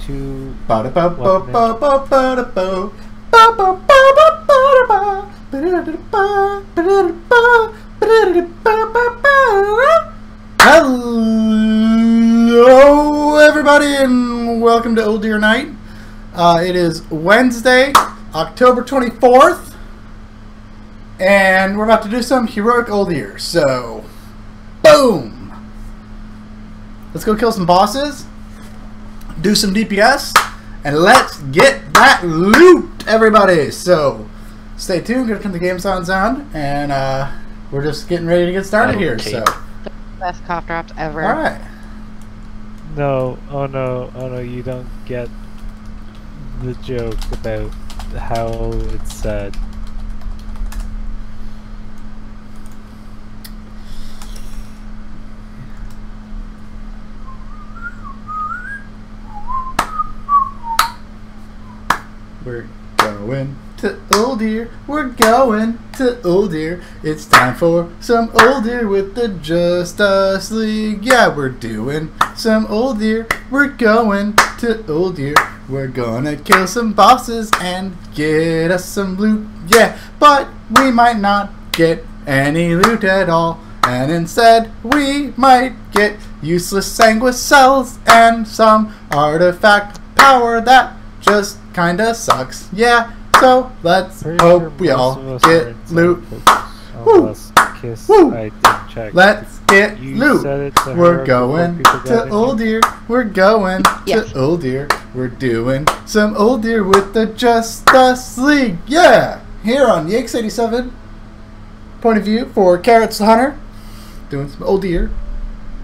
2 Hello everybody and welcome to Uldir Night. It is Wednesday, October 24th, and we're about to do some heroic Uldir. So, boom! Let's go kill some bosses, do some DPS, and let's get that loot, everybody! So, stay tuned, gonna turn the game sounds on, and we're just getting ready to get started here, so. Best cough drops ever. Alright. No, oh no, you don't get the joke about how it's said. We're going to Uldir. We're going to Uldir. It's time for some Uldir with the Justice League. Yeah, we're doing some Uldir. We're going to Uldir. We're gonna kill some bosses and get us some loot. Yeah, but we might not get any loot at all. And instead, we might get useless sanguis cells and some artifact power that just kinda sucks. Yeah, so let's hope we all get loot. Woo! Woo! I didn't check. Let's get loot. We're going to Uldir. We're going to Uldir. We're doing some Uldir with the Justice League. Yeah! Here on the X87 point of view for Carrots the Hunter. Doing some Uldir.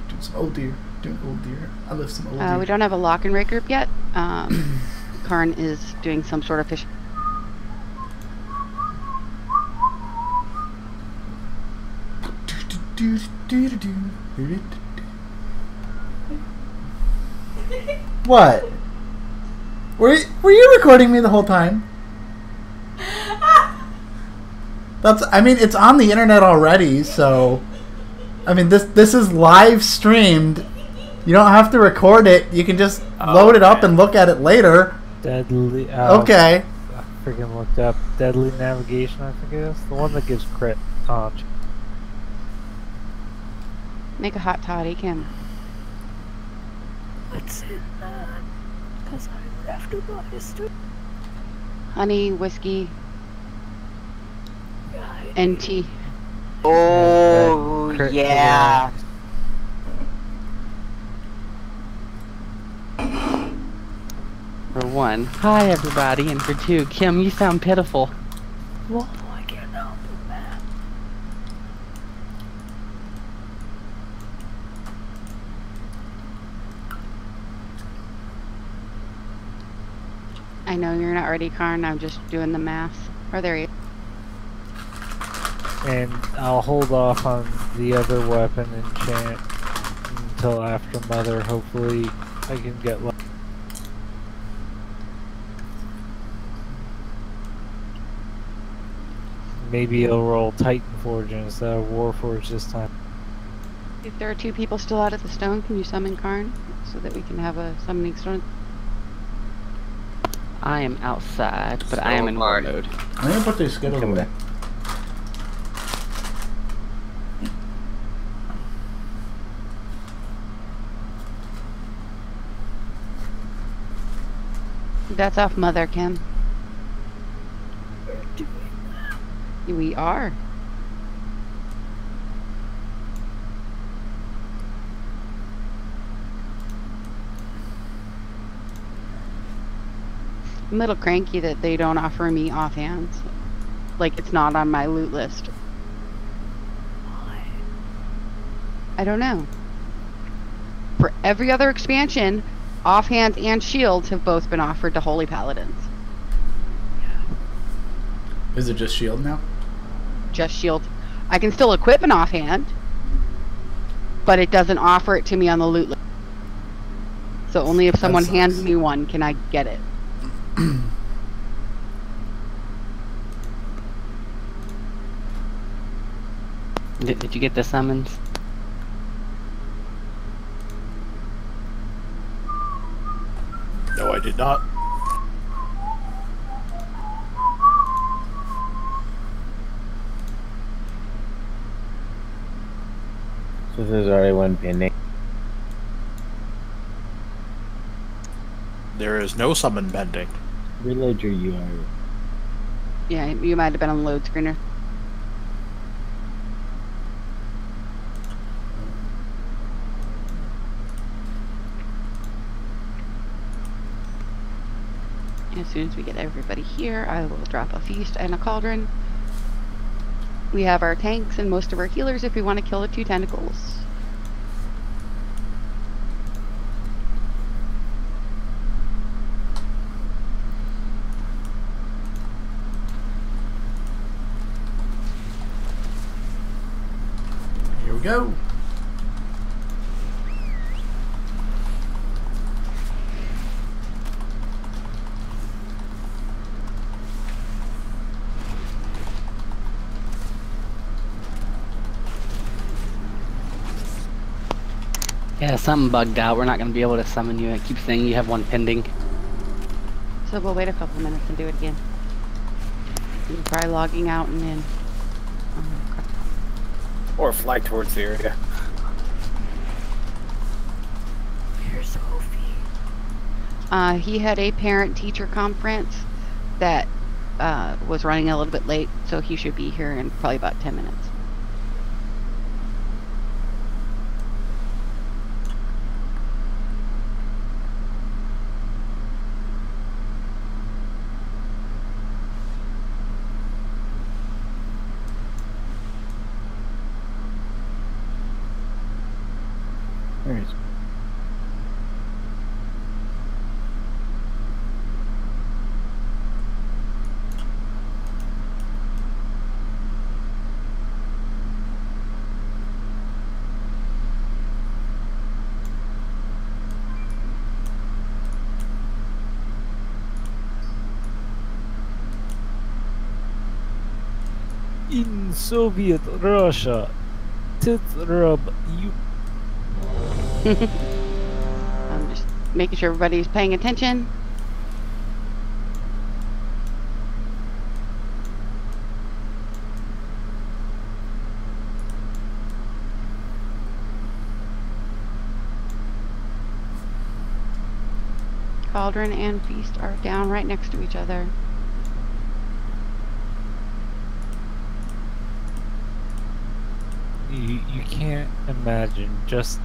Doing some Uldir. Doing Uldir. I love some Uldir. We don't have a lock and raid group yet. Karn is doing some sort of fish. What? Were you recording me the whole time? I mean, it's on the internet already, so I mean, this is live streamed. You don't have to record it. You can just load it up and look at it later. Deadly. Okay. I freaking looked up Deadly Navigation. I think it is the one that gives crit. Make a hot toddy, Kim. What's in that? Because I would have to buy a street. Honey, whiskey, and tea. Oh, yeah. For one, hi everybody, and for two, Kim, you sound pitiful. Well, I can't help it, man. I know you're not ready, Karn. I'm just doing the math. Or there you. And I'll hold off on the other weapon enchant until after Mother. Hopefully, I can get lucky. Maybe it'll roll Titan Forge instead of Warforge this time. If there are two people still out at the stone, can you summon Karn so that we can have a summoning stone? I am outside, but I am in war mode. I'm gonna put these skittles away. That's off Mother, Kim. We are. I'm a little cranky that they don't offer me offhands. Like it's not on my loot list. Why? I don't know. For every other expansion, offhands and shields have both been offered to Holy Paladins. Is it just shield now? Just shield. I can still equip an offhand, but it doesn't offer it to me on the loot list. So only if someone hands me one can I get it. Did you get the summons? No, I did not. So there's already one pending. There is no summon pending. Reload your URL. Yeah, you might have been on the load screener. As soon as we get everybody here, I will drop a feast and a cauldron. We have our tanks and most of our healers if we want to kill the 2 tentacles. Here we go. Yeah, something bugged out. We're not going to be able to summon you. It keeps saying you have one pending. So we'll wait a couple minutes and do it again. You can try logging out and in. Oh, crap. Or fly towards the area. Where's Sophie? He had a parent-teacher conference that was running a little bit late, so he should be here in probably about 10 minutes. Where is it? In Soviet Russia, Titrub, you. I'm just making sure everybody's paying attention. Cauldron and Feast are down right next to each other. You can't imagine just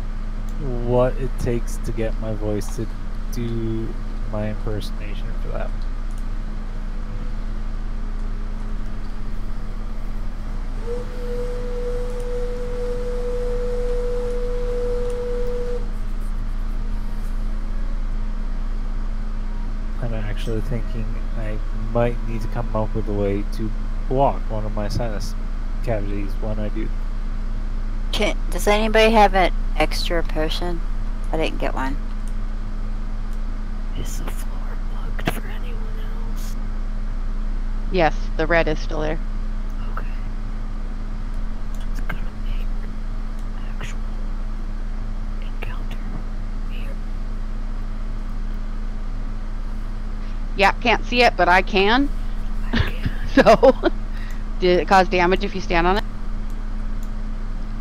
what it takes to get my voice to do my impersonation for that. I'm actually thinking I might need to come up with a way to block one of my sinus cavities when I do. Does anybody have an extra potion? I didn't get one. Is the floor bugged for anyone else? Yes, the red is still there. Okay. It's gonna make actual encounter here. Yeah, can't see it, but I can. I can. So, did it cause damage if you stand on it?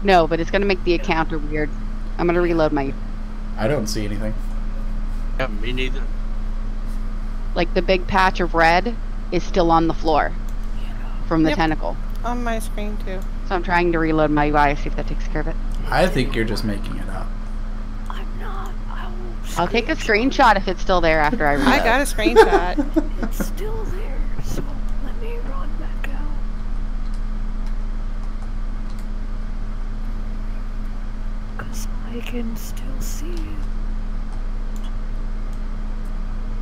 No, but it's gonna make the encounter weird. I'm gonna reload my... I don't see anything. Yeah, me neither. Like, the big patch of red is still on the floor from the Yep. tentacle. On my screen too. So I'm trying to reload my UI, see if that takes care of it. I think you're just making it up. I'm not. I'll take a screenshot if it's still there after I reload. I got a screenshot. It's still there, so let me run back out. Cause I can still see it.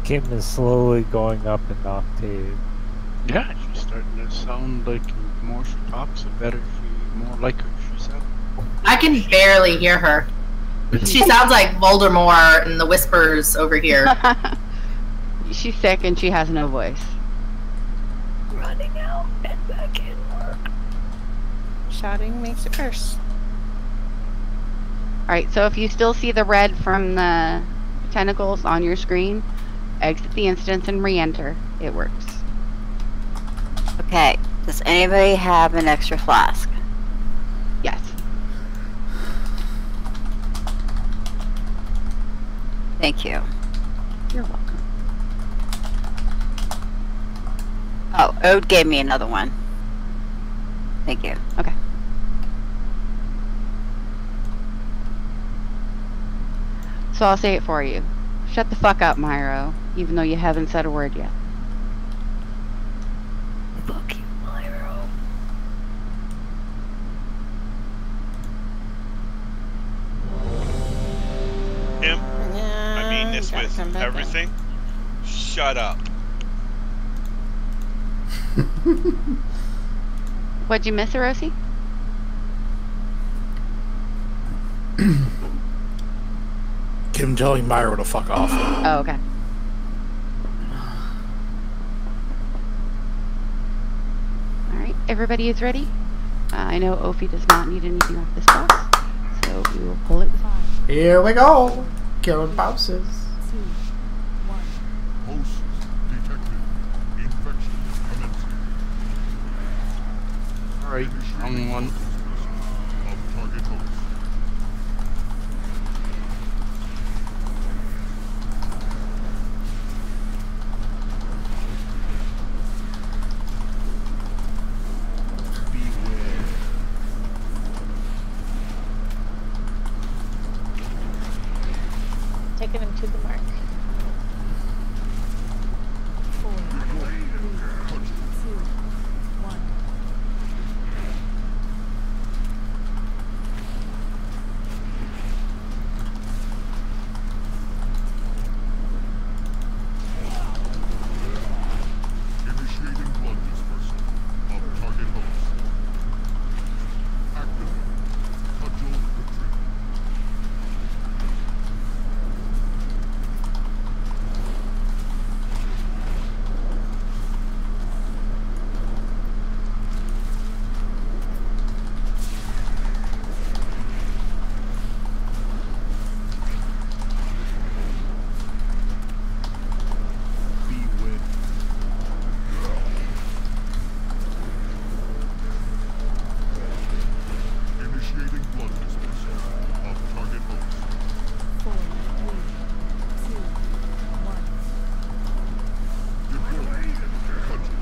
Kim is slowly going up in octave. Yeah, she's starting to sound like the more she talks, the better she, more like her she sounds. I can barely hear her. She sounds like Voldemort and the whispers over here. She's sick and she has no voice. Running out and back in work. Shouting makes it worse. Alright, so if you still see the red from the tentacles on your screen, Exit the instance and re-enter. It works. Okay. Does anybody have an extra flask? Yes. Thank you. You're welcome. Oh, Ode gave me another one. Thank you. Okay. So I'll say it for you. Shut the fuck up, Myro, even though you haven't said a word yet. Fuck you, Myro. Him? I mean this with everything. Shut up. What'd you miss, Erosi? Kim telling Myra to fuck off. Oh, okay. Alright, everybody is ready? I know Ophi does not need anything off this box, so we will pull it. Here we go. Killing bosses. Hosts detected. Infection commencing. Alright, wrong one. Of target host. Taking him to the mark. 4, 3, 2, 1. Initiating blood dispersal of target host. Activate. Cudgel retreat. Initiating blood dispersal of target host. 4, 3, 2, 1. Deploy. Cudgel.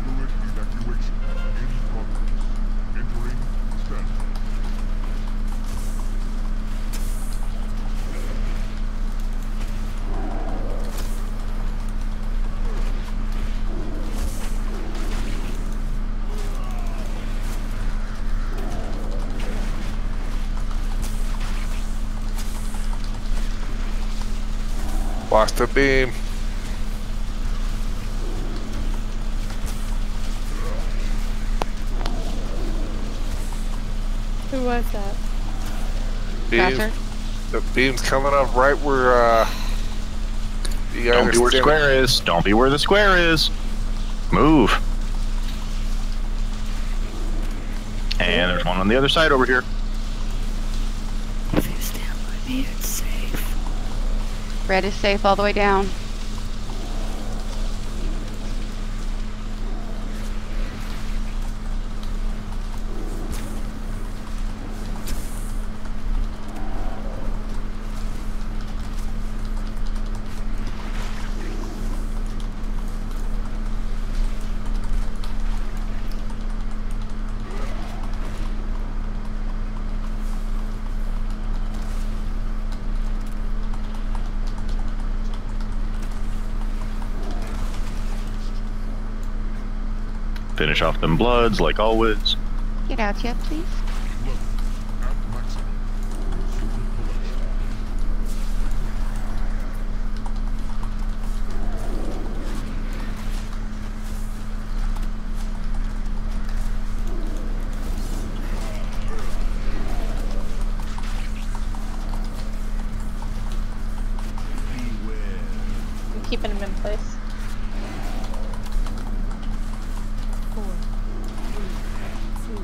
Fluid evacuation in progress. Entering standby. Watch the beam. Who was that? Beam. The beam's coming up right where you Don't be where the square is. Don't be where the square is. Move. And there's one on the other side over here. If you stand by me, it's safe. Red is safe all the way down. Finish off them bloods like always. Get out yet, please. At maximum. Resume collection. keeping him in place. 4, 3, 2, 1.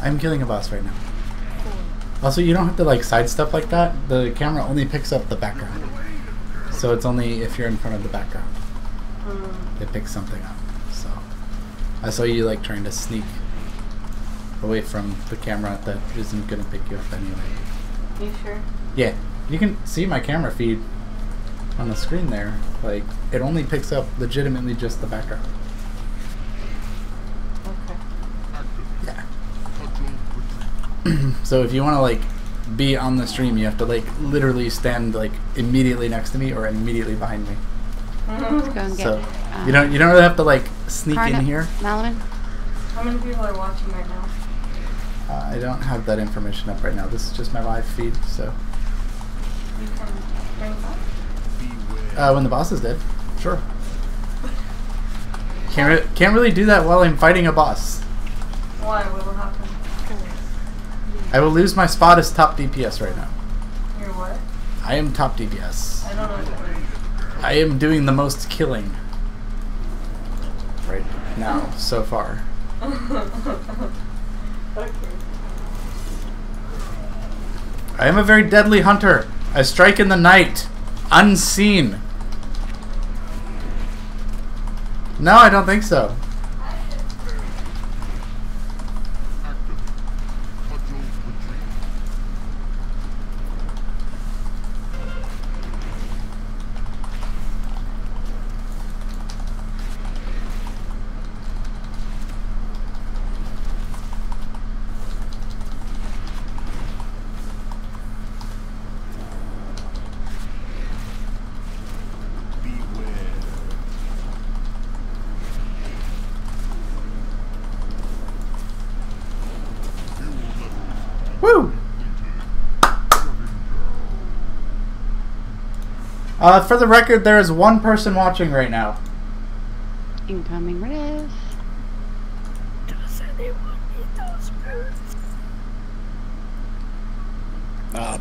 I'm killing a boss right now. Also, you don't have to like sidestep like that. The camera only picks up the background. So it's only if you're in front of the background. It picks something up. So I saw you like trying to sneak away from the camera that isn't going to pick you up anyway. You sure? Yeah. You can see my camera feed on the screen there. Like, it only picks up legitimately just the background. So if you want to like be on the stream, you have to like literally stand like immediately next to me or immediately behind me. Let's go and get, So you don't really have to like sneak in Karna, here. Malaman? How many people are watching right now? I don't have that information up right now. This is just my live feed. So You can bring it up? when the boss is dead, sure. Can't really do that while I'm fighting a boss. Why? What will happen? I will lose my spot as top DPS right now. You're what? I am top DPS. I don't know what that means. I am doing the most killing right now so far. Okay. I am a very deadly hunter. I strike in the night, unseen. No, I don't think so. Woo! For the record, there is one person watching right now. Incoming riff. Does anyone need those boots?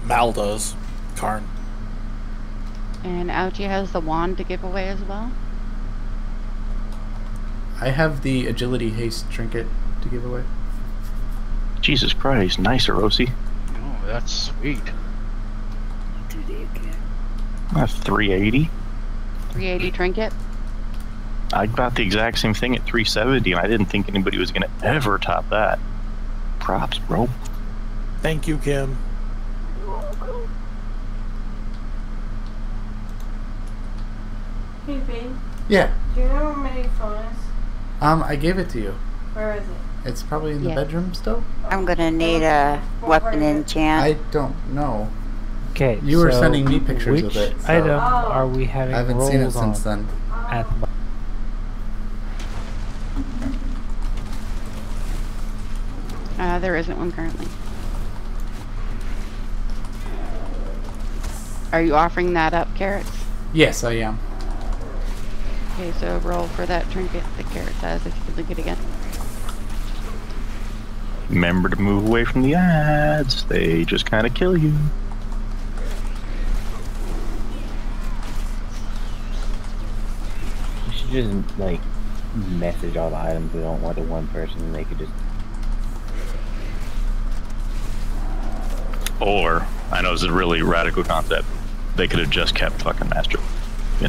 Mal does. Karn. And Ouchie has the wand to give away as well. I have the agility haste trinket to give away. Jesus Christ, nice, Erosi. Oh, that's sweet. What did you get? 380. 380 trinket. I got the exact same thing at 370, and I didn't think anybody was going to ever top that. Props, bro. Thank you, Kim. You're welcome. Hey, babe. Yeah. Do you know where my phone is? I gave it to you. Where is it? It's probably in the bedroom still. I'm gonna need a weapon enchant. I don't know. Okay, You were so sending me pictures which of it. So item are we having I haven't seen it rolls since on then. at the moment? There isn't one currently. Are you offering that up, Carrots? Yes, I am. Okay, so roll for that trinket that Carrots has if you could link it again. Remember to move away from the ads. They just kind of kill you. You should just, like, message all the items we don't want to one person and they could just... Or, I know it's a really radical concept, they could have just kept fucking Master. Yeah.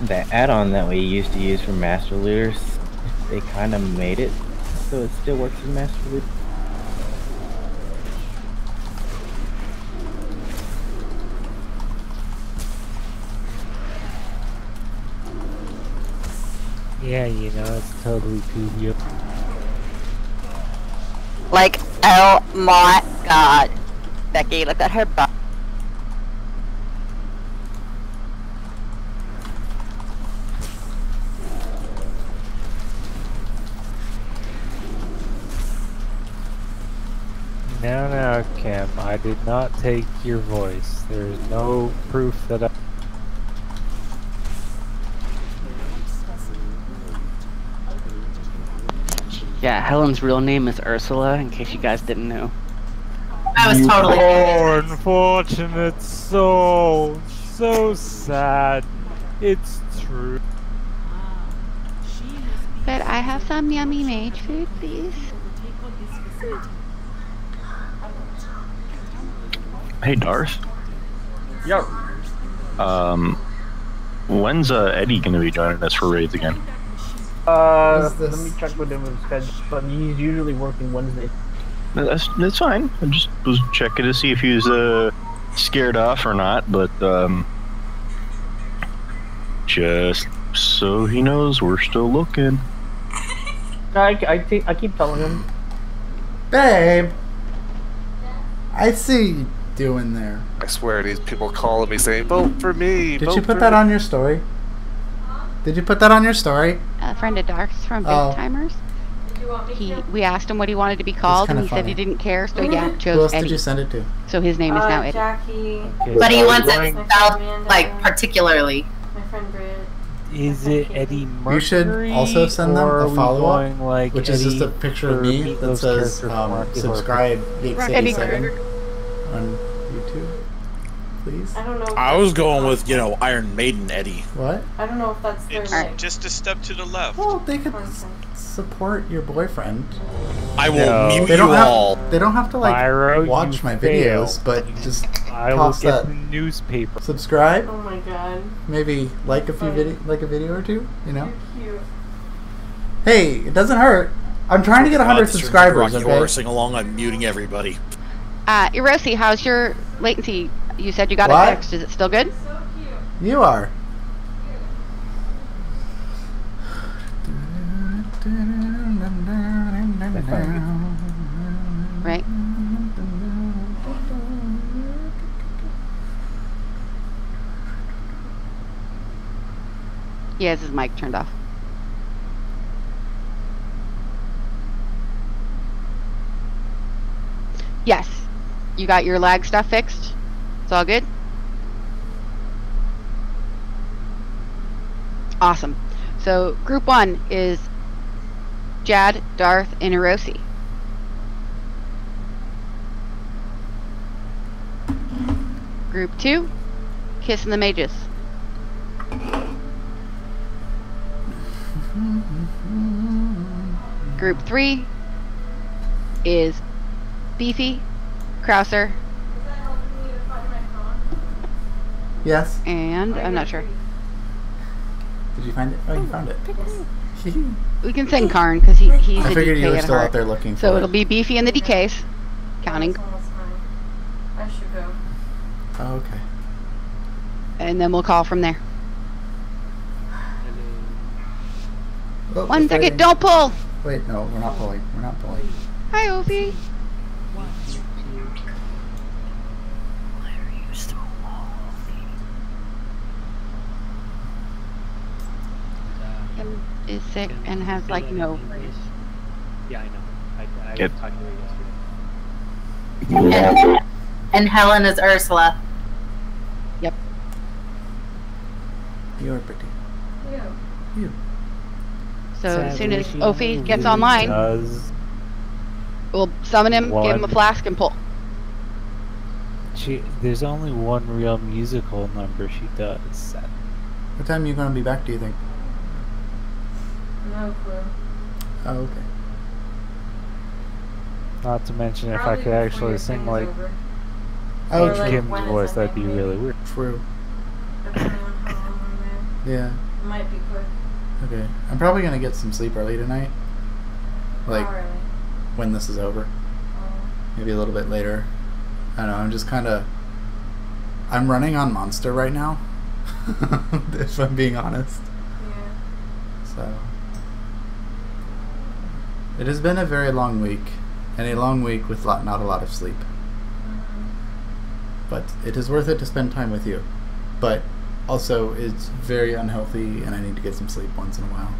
The add-on that we used to use for Master Looters, they kind of made it so it still works as Master Looter. Yeah, you know, it's totally cool. Like, oh my god. Becky, look at her butt. No, Kim, I did not take your voice. There is no proof that I... Yeah, Helen's real name is Ursula, in case you guys didn't know. I was totally. Oh, unfortunate soul. So sad. It's true. Could I have some yummy mage food, please? Hey, Darth. Yo. When's Eddie gonna be joining us for raids again? Let me check with him with schedule, but he's usually working Wednesday. That's fine. I just was checking to see if he was scared off or not, but just so he knows we're still looking. I keep telling him. Babe, I see you doing there. I swear these people calling me saying, vote for me. Did you put that on your story? Did you put that on your story? A friend of Dark's from Big Timers. We asked him what he wanted to be called, and he said he didn't care, so yeah, chose Who else Eddie. did you send it to? So his name is now Eddie. Jackie. Okay, But he so wants it spelled, like, particularly. My friend Britt. Is it Eddie Mercury? You should also send them or a are we follow-up, going like which is just a Eddie picture of for me that Meatloaf's says character from Rocky subscribe Eddie Geek87 on YouTube, please. I don't know. I was going with, you know, Iron Maiden Eddie. What? I don't know if that's their It's like. just a step to the left. Well, they could support your boyfriend. I will mute They don't you have, all. They don't have to like Myro, watch you my fail. videos, but just I will toss get that the newspaper. subscribe. Oh my god. Maybe like a few like a video or two. You know. You're cute. Hey, it doesn't hurt. I'm trying to get 100 subscribers. Rocky Okay. Horror, sing along. I'm muting everybody. Erosi, how's your latency? You said you got What? it fixed. Is it still good? You are. Right. He has his mic turned off. Yes. You got your lag stuff fixed? It's all good? Awesome. So group 1 is Jad, Darth, and Erosi. Group 2, Kiss and the Mages. Group 3 is Beefy, Krauser, Yes. and I'm not sure. Did you find it? Oh, you found it. We can send Karn because he's I a figured DK you were at still heart. out there looking for So it. it'll be Beefy and the DKs, counting, I should go. Oh, okay. and then we'll call from there. Oh, 1 it's second, waiting. don't pull! Wait, no, we're not pulling. We're not pulling. Hi, Opie. Kim is sick and has like no. Yeah, I know. I Yep. was talking to her yesterday. And Helen is Ursula. Yep. You're pretty. You. So as soon as Sadly, Opie she gets really online, does. we'll summon him, give him a One. flask, and pull. There's only one real musical number she does. What time are you going to be back, do you think? No clue. Oh, okay. Not to mention, if I Probably could before actually your sing thing is like over. Oh, Or, like, Kim's when it's voice, that'd be ending, really maybe. weird. True. Depending on how long I'm there. Yeah. It might be quick. Okay. I'm probably gonna get some sleep early tonight. Like, How early? when this is over. Oh. Maybe a little bit later. I don't know, I'm just kinda... I'm running on Monster right now. If I'm being honest. Yeah. So... It has been a very long week. And a long week with not a lot of sleep. But it is worth it to spend time with you. But also, it's very unhealthy, and I need to get some sleep once in a while.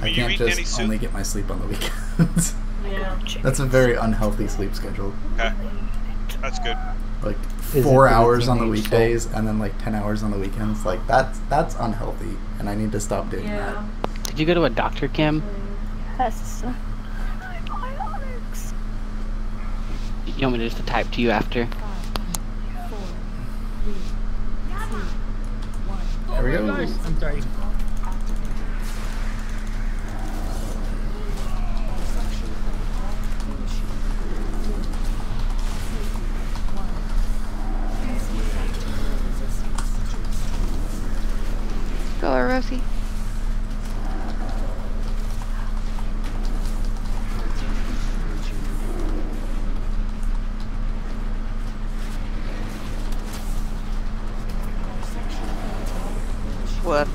I can't just only get my sleep on the weekends. Yeah. That's a very unhealthy sleep schedule. Okay. That's good. Like 4 hours on the weekdays, and then like 10 hours on the weekends. Like that's unhealthy, and I need to stop doing that. Did you go to a doctor, Kim? Yes. You want me to just type to you after? There we go. I'm sorry. Go, Rosie. What?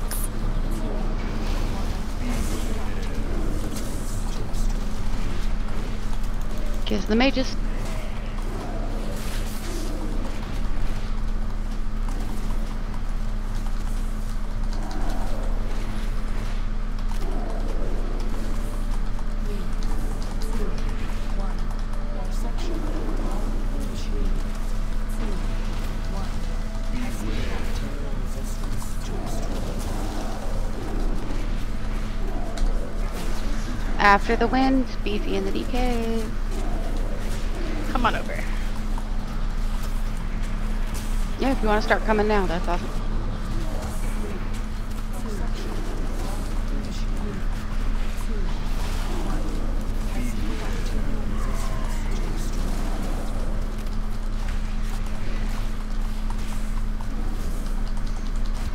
Kiss the mages. After the wind, Beefy in the DK. Come on over. Yeah, if you want to start coming now, that's awesome.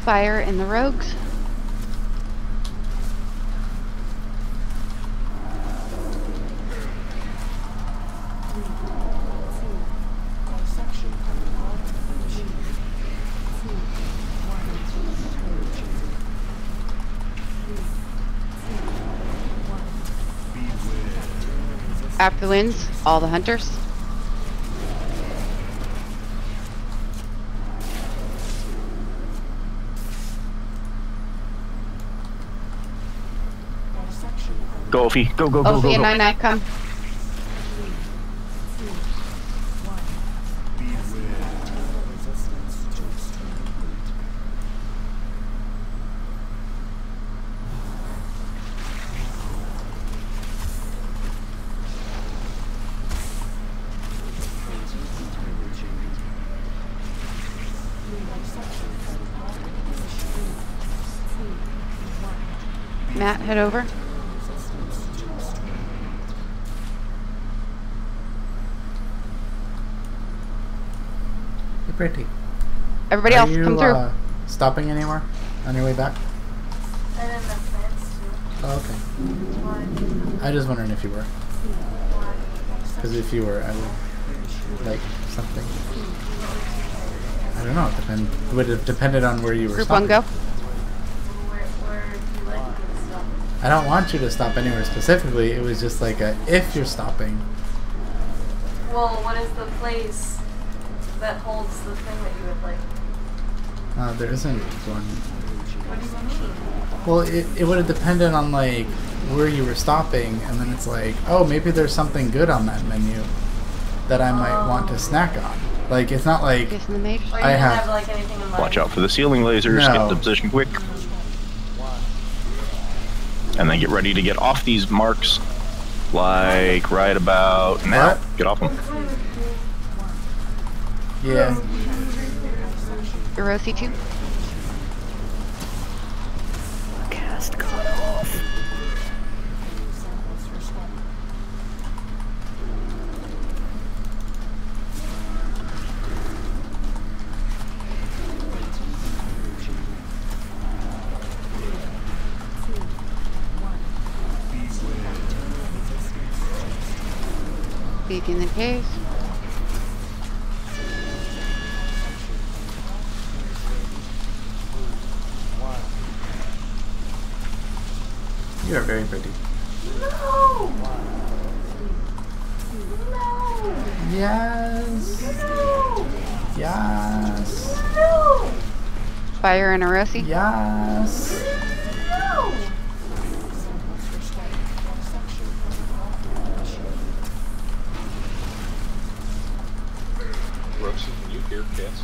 Fire in the rogues. After the winds, all the hunters. Go, Ophi. Go, go, go, Ophi go, and go. 9-9, come. Matt, head over. You're pretty. Everybody else, come through. Are you stopping anywhere on your way back? I didn't have plans to. Oh, okay. I just wondering if you were. Because if you were, I would like something. I don't know. It would have depended on where you were Group stopping. 1, go. Where do you like me to stop? I don't want you to stop anywhere specifically. It was just like a if you're stopping. Well, what is the place that holds the thing that you would like? There isn't one. What do you mean? Well, it would have depended on like where you were stopping, and then it's like, oh, maybe there's something good on that menu that I might want to snack on. Like, it's not like I have like anything in mind. Watch out for the ceiling lasers. No. Get the position quick. And then get ready to get off these marks. Like right about now. What? Get off them. Yeah. Erosi 2. Cast cut off. Taking the case. You are very pretty. No! No! Yes. No! Yes. No! Fire and a Rossi? Yes. No! Rosie, can you hear cats?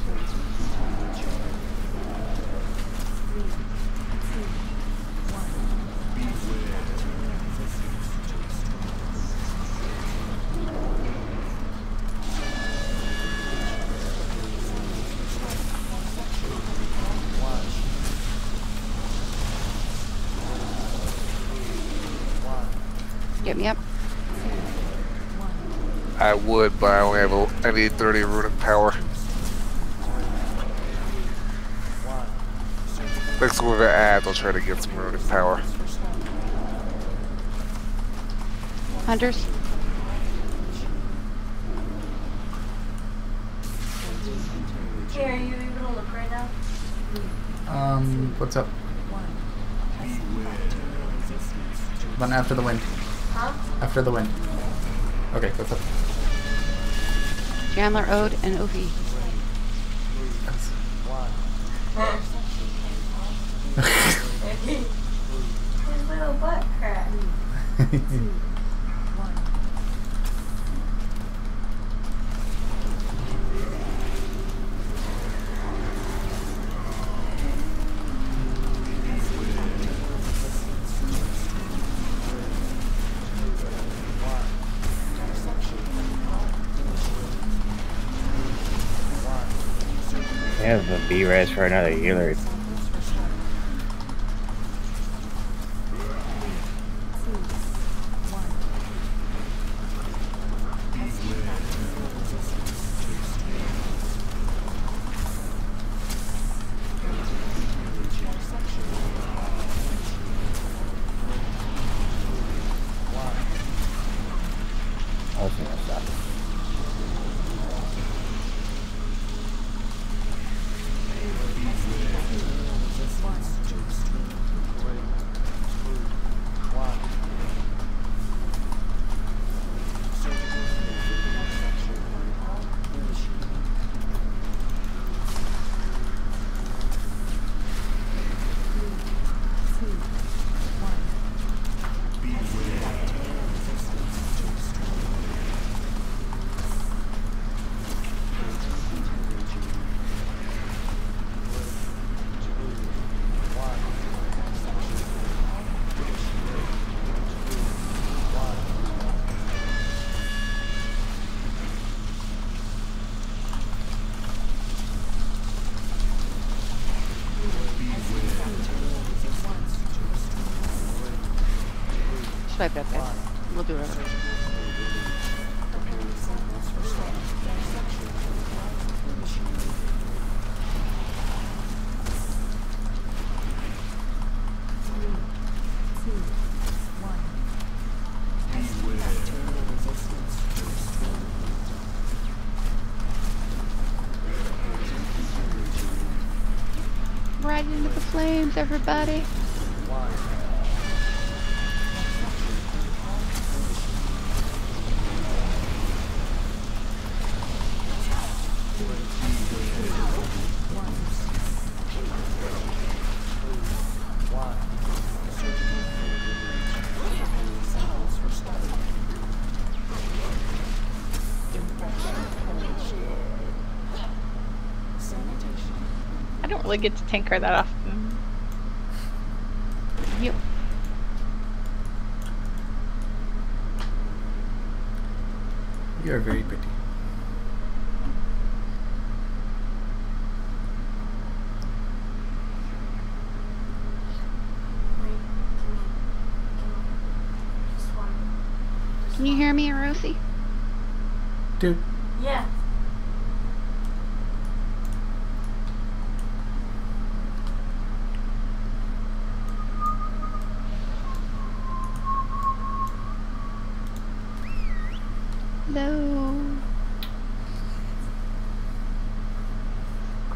Get me up. I would, but I only have I need 30 runic power. Next move I add, I'll try to get some runic power. Hunters. Hey, are you able to look right now? What's up? One after the wind. Huh? After the wind. Okay, what's up? Chandler, Ode, and Ophi. His little butt crack. I have a B-res for another healer. Swipe up, guys. We'll do it over. Right into the flames, everybody. I don't really get to tinker that often. Yep. You are very pretty. Can you hear me, Rosie? Dude. Yeah. Hello.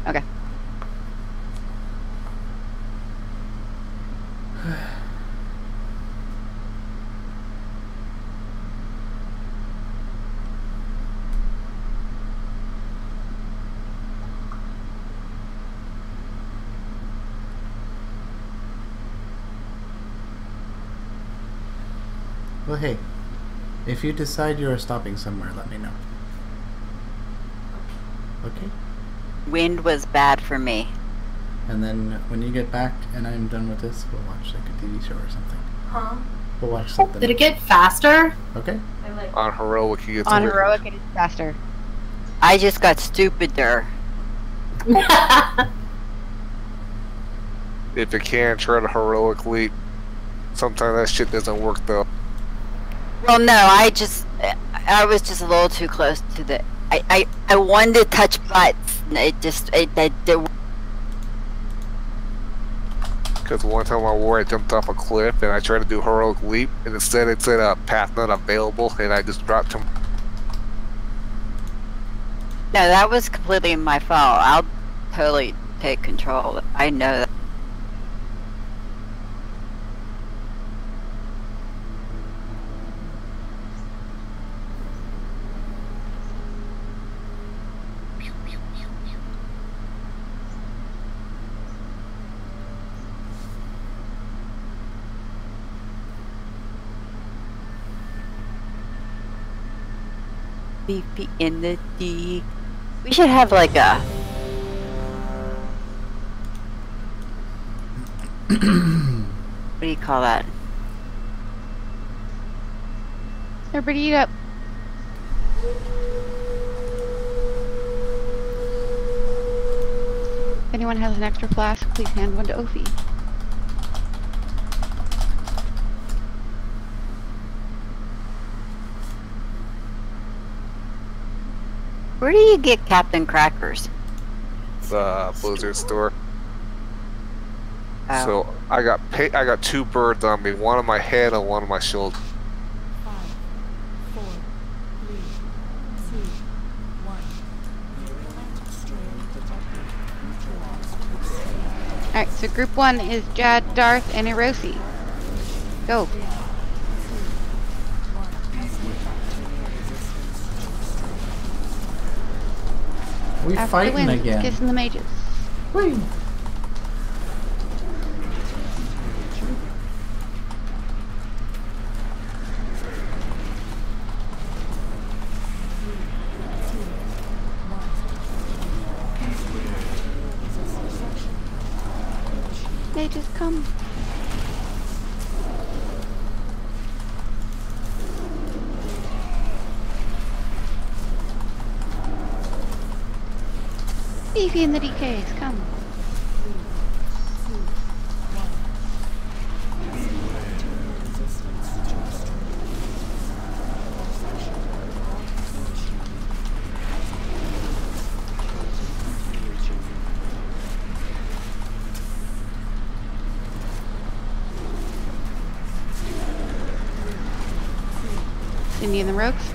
Okay. Well, hey, if you decide you are stopping somewhere, let me know. Okay? Wind was bad for me. And then when you get back and I'm done with this, we'll watch like a TV show or something. Huh? We'll watch something. Did it get faster? Okay. On heroic, you get On heroic, it is faster. I just got stupider. If you can, try to heroic leap. Sometimes that shit doesn't work though. Well, no, I was just a little too close to the. I wanted to touch butts. Because one time I jumped off a cliff and I tried to do heroic leap, and instead it said path not available, and I just dropped him. No, that was completely my fault. I'll totally take control. I know that. In the D. We should have like a. What do you call that? Everybody eat up. If anyone has an extra flask, please hand one to Ophi. Where do you get Captain Crackers? The Blizzard store. Oh. So I got two birds on me, one on my head and one on my shoulder. 5, 4, 3, 2, 1. Alright, so group 1 is Jad, Darth, and Erosi. Go. We After fighting the wind, again. Kissing the mages. Whee! Mages, come. Beefy and the DKs, come. Cindy and the Rogues.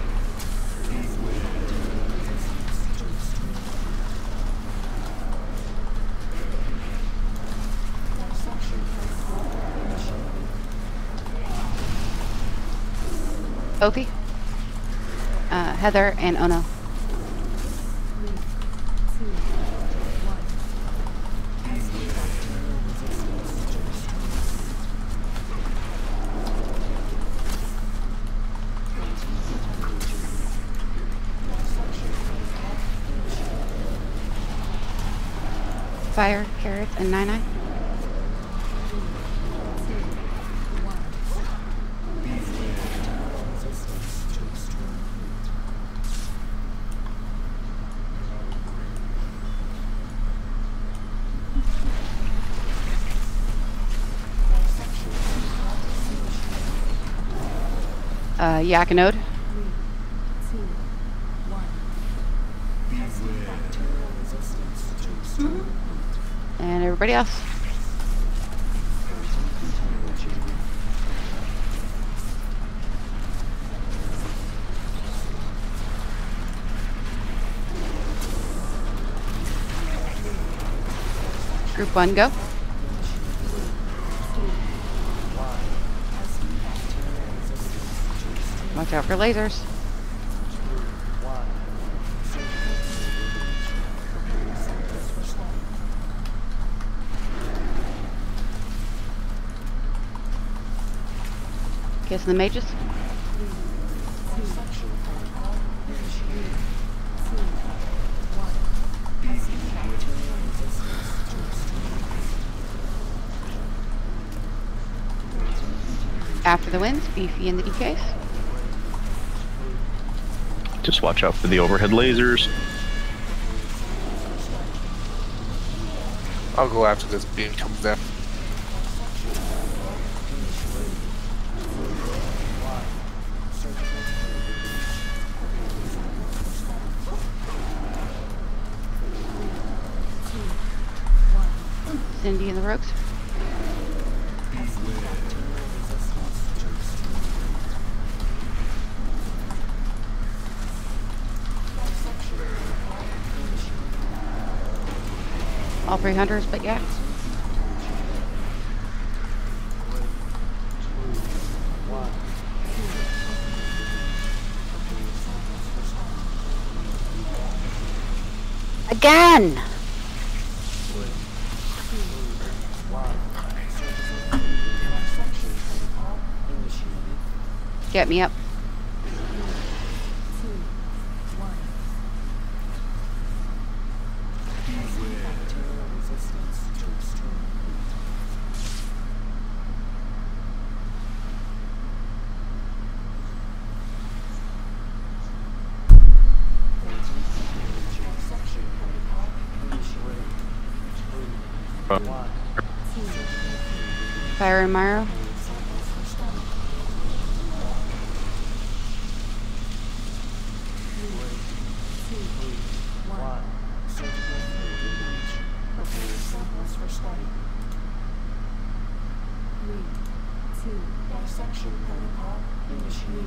Ophi, Heather, and Ono. Fire, Carrots, and Nine-Eye. Yakinode. And everybody else. Group 1, go. Watch out for lasers. Kissing the mages. After the winds, beefy in the DKs. Just watch out for the overhead lasers. I'll go after this beam comes down. Cindy and the rogues. All 300s, but yeah. Again! Get me up. Fire and Myro.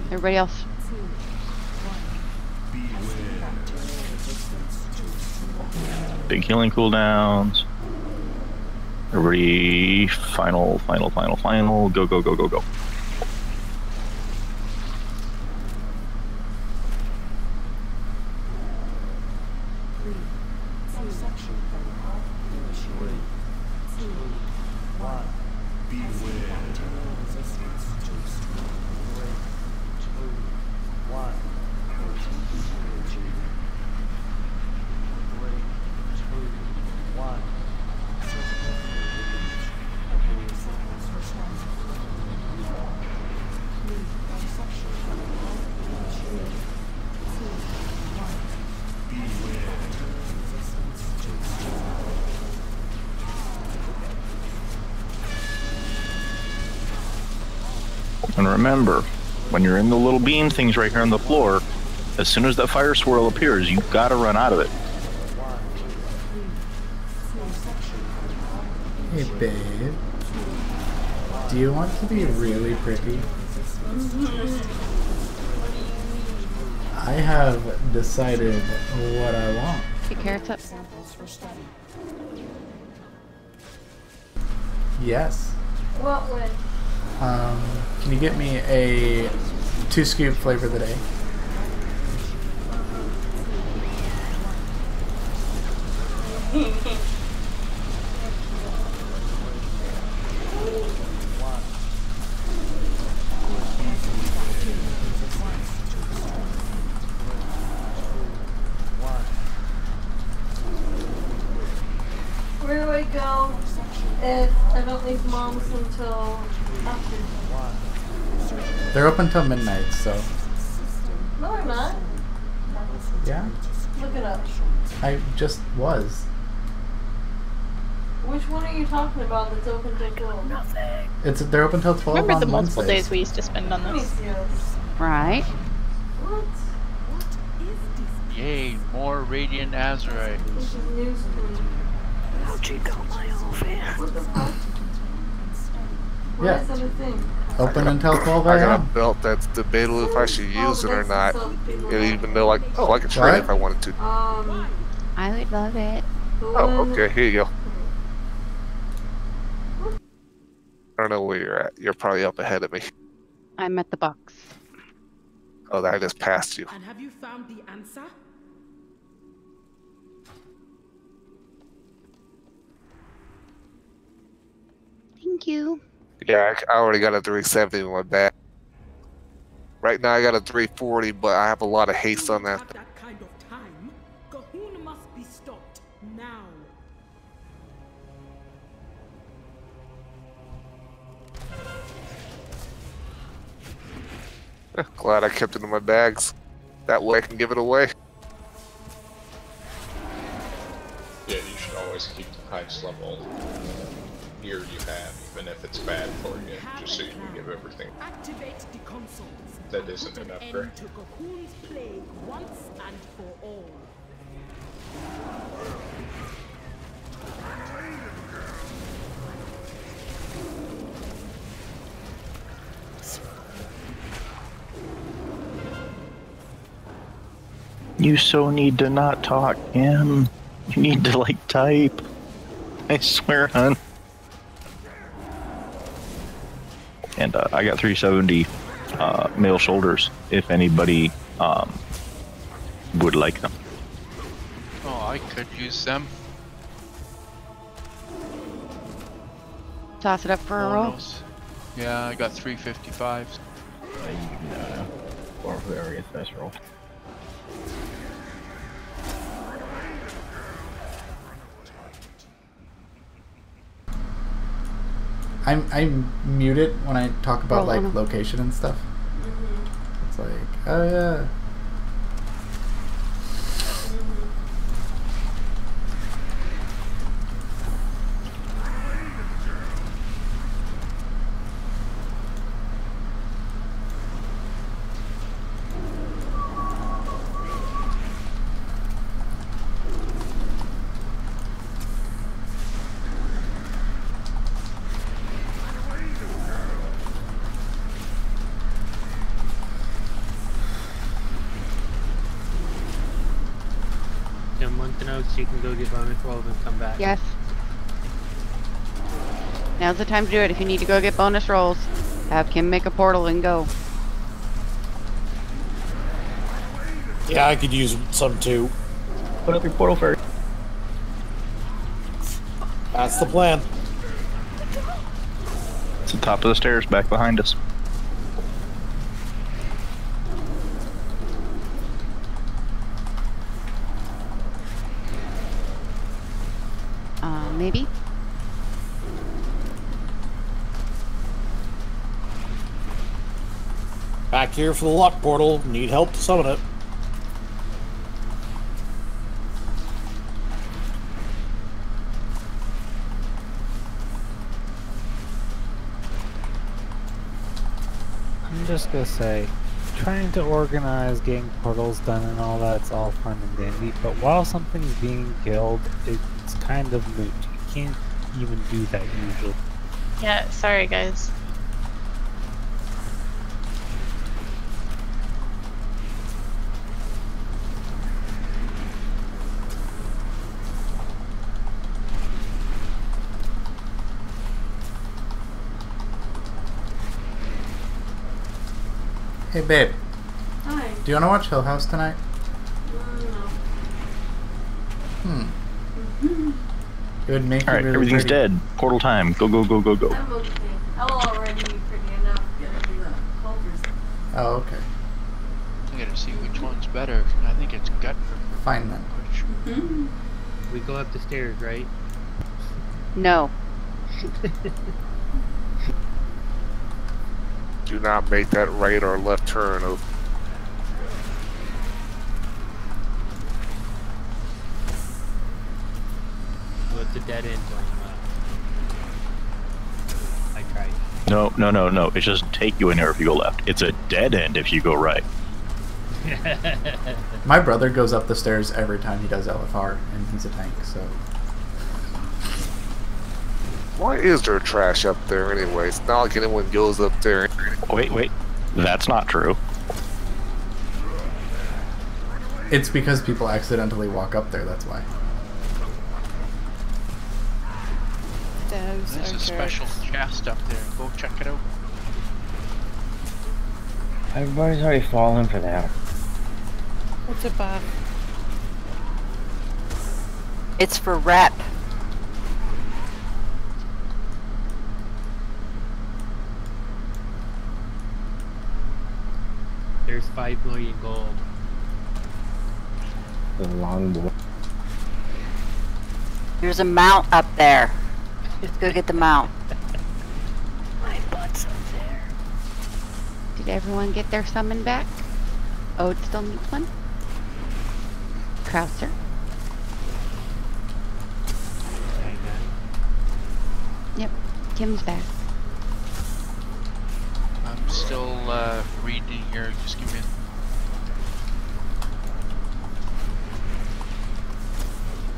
Everybody else. Big healing cooldowns. Everybody, final. Go, go, go, go, go. And remember, when you're in the little beam things right here on the floor, as soon as that fire swirl appears, you've got to run out of it. Hey babe, do you want to be really pretty? I have decided what I want. Get carrots up. Yes. What would? Can you get me a 2-scoop flavor of the day? Where do I go if I don't leave mom's until after? They're open till midnight, so. No, they're not. Yeah? Look it up. I just was. Which one are you talking about that's open till 12? Nothing. They're open till 12 Remember on the multiple Wednesdays. days we used to spend on this? Right. What? Yay, more radiant azurite. This is news to me. How'd you know my elevator? What the fuck? Why Yeah. is that a thing? Open until 12 I got a a.m. belt that's debatable if I should use it or not. Even though, like, oh, I could trade it if I wanted to. I would love it. Oh, okay, here you go. don't know where you're at. You're probably up ahead of me. I'm at the box. Oh, I just passed you. And have you found the answer? Thank you. Yeah, I already got a 370 in my bag. Right now I got a 340, but I have a lot of haste on that. That kind of time. Cahoon must be stopped now. Glad I kept it in my bags. That way I can give it away. Yeah, you should always keep the highest level gear you have, even if it's bad for you, just so you can give everything. Activate the consoles. That isn't enough for End to Cahoon's plague once and for all. You so need to not talk, Kim. You need to, like, type. I swear, hon. And I got 370 male shoulders, if anybody would like them. Oh, I could use them. Toss it up for a roll. Yeah, I got 355s. Or whoever gets best roll. I'm muted when I talk about like location and stuff. It's like, oh yeah. So you can go get bonus rolls and come back. Yes. Now's the time to do it. If you need to go get bonus rolls, have Kim make a portal and go. Yeah, I could use some too. Put up your portal first. That's the plan. It's the top of the stairs back behind us. Maybe? Back here for the lock portal. Need help to summon it. I'm just gonna say, trying to organize getting portals done and all that's all fun and dandy, but while something's being killed, it's kind of moot. You can't even do that usually. Yeah, sorry guys. Hey babe. Hi. Do you want to watch Hill House tonight? No. It would make Alright, you really everything's pretty. dead. Portal time. Go, go, go, go, go. I'm okay. I'll already be pretty enough getting the clovers. Oh, okay. I gotta see which one's better. I think it's gut. Fine then. We go up the stairs, right? No. Do not make that right or left turn. What's the dead end going I tried. No, no, no, no. It doesn't take you anywhere if you go left. It's a dead end if you go right. My brother goes up the stairs every time he does LFR, and he's a tank, so... Why is there trash up there anyway? It's not like anyone goes up there. Wait, wait. That's not true. It's because people accidentally walk up there, that's why. Those There's are a special jerks. chest up there. Go check it out. Everybody's already falling for that. What's above? It's for rep. There's 5 million gold. The longboard. There's a mount up there. Just go get the mount. My butt's up there. Did everyone get their summon back? Oh, it still needs one? Krauser? Yep, Kim's back. I'm still reading here. Just give me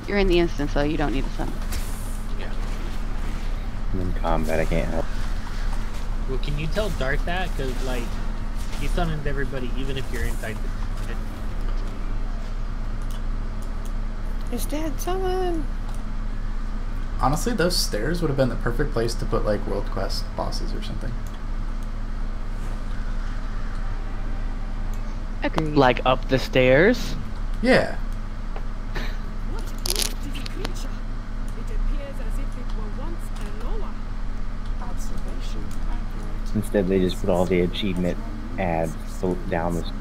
You're in the instance, though. You don't need a summon. Yeah. I'm in combat, I can't help. Well, can you tell Dart that? Because, like, he summoned everybody, even if you're inside the... His dad summon! Honestly, those stairs would have been the perfect place to put, like, World Quest bosses or something. Agreed. Like up the stairs? Yeah. What is this creature? It appears as if it were once a lower. Observation accurate. Instead, they just put all the achievement ads down the... To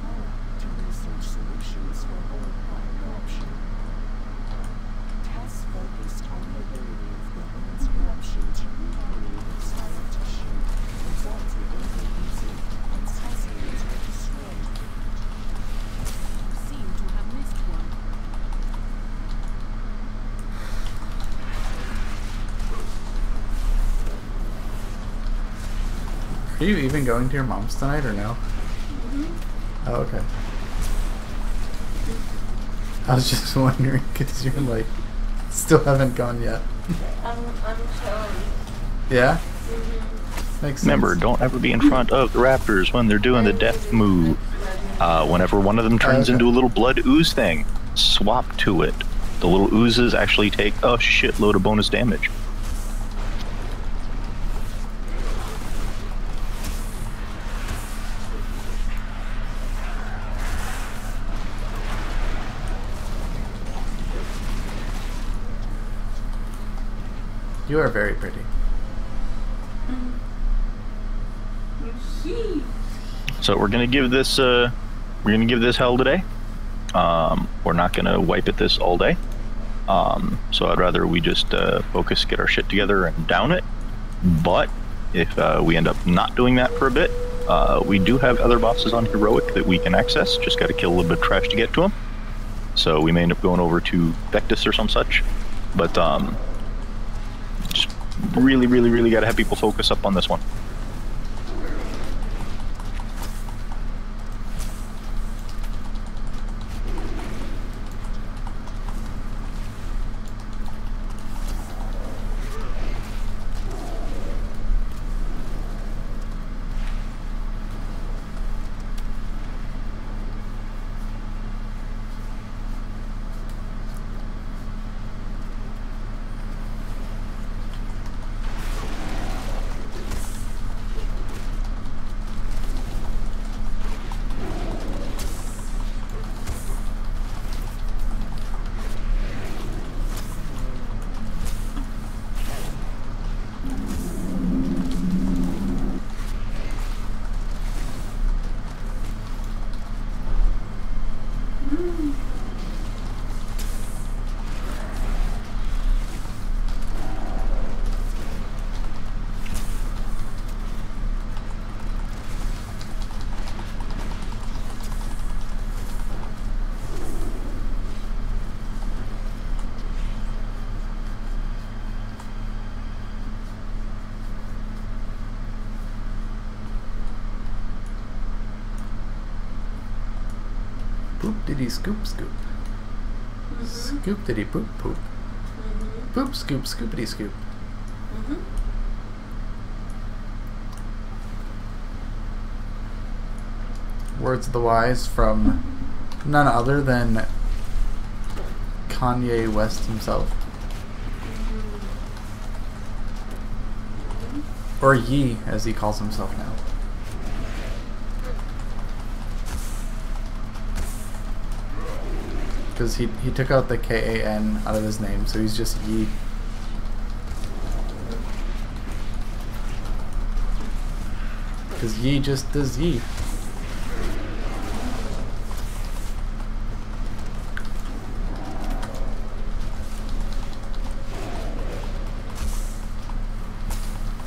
research solutions for all prime corruption. Tasks focused on the ability of government's corruption to rebuild scar tissue, resulting in the easy and assassinates were destroyed. You seem to have missed one. Are you even going to your mom's tonight or no? Oh, okay. I was just wondering because you're like still haven't gone yet. I'm chilling. Yeah? Makes sense. Remember, don't ever be in front of the raptors when they're doing the death move. Whenever one of them turns into a little blood ooze thing, swap to it. The little oozes actually take a shitload of bonus damage. You are very pretty. So we're gonna give this hell today. We're not gonna wipe at this all day. So I'd rather we just focus, get our shit together, and down it. But if we end up not doing that for a bit, we do have other bosses on heroic that we can access. Just got to kill a little bit of trash to get to them. So we may end up going over to Vectus or some such. But just really got to have people focus up on this one. Poop diddy scoop scoop. Scoop diddy poop poop. Poop scoop scoopity scoop. Words of the wise from none other than Kanye West himself. Or Yi, as he calls himself now. Because he took out the K-A-N out of his name, so he's just Yi. Because Yi just does Yi.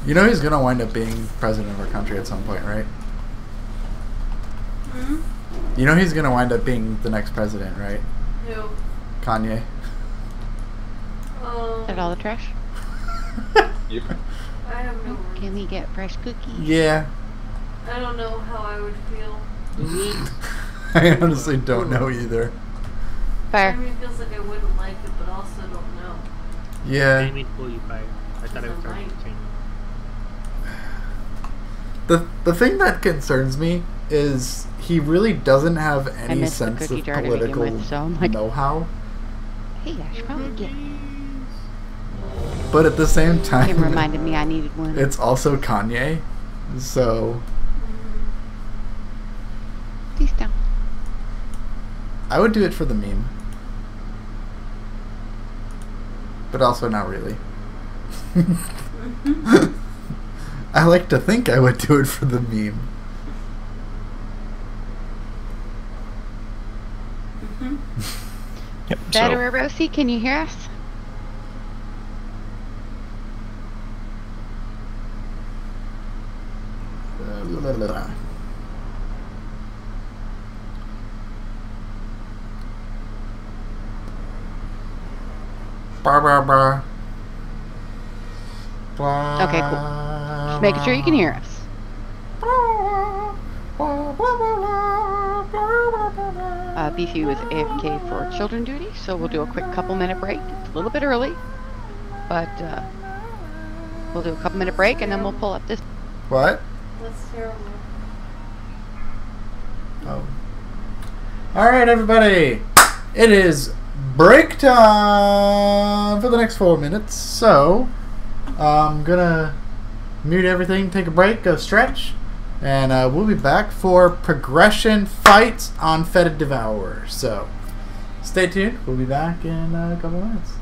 You know he's gonna wind up being president of our country at some point, right? Hmm? You know he's gonna wind up being the next president, right? Who? Kanye. Is that all the trash? Yep. I have no words. Can we get fresh cookies? Yeah. I don't know how I would feel. I honestly don't know either. Fire. Part of me feels like I wouldn't like it, but also don't know. Yeah. I didn't mean to pull you fire. I thought I was starting to change. The thing that concerns me is he really doesn't have any missed the sense cookie of jar to begin political with, so I'm like- know-how. Hey, I should probably get. But at the same Kim time, reminded me I needed one. it's also Kanye, so Please don't. I would do it for the meme. But also not really. I like to think I would do it for the meme. Yep. Better, Rosie, can you hear us? Okay, cool. Just making sure you can hear us. Beefy was AFK for children duty, so we'll do a quick couple-minute break. It's a little bit early, but we'll do a couple-minute break and then we'll pull up this. What? That's terrible. Oh. Alright, everybody. It is break time for the next 4 minutes. So, I'm gonna mute everything, take a break, go stretch, and we'll be back for progression fights on Fetid Devourer. So, stay tuned. We'll be back in a couple minutes.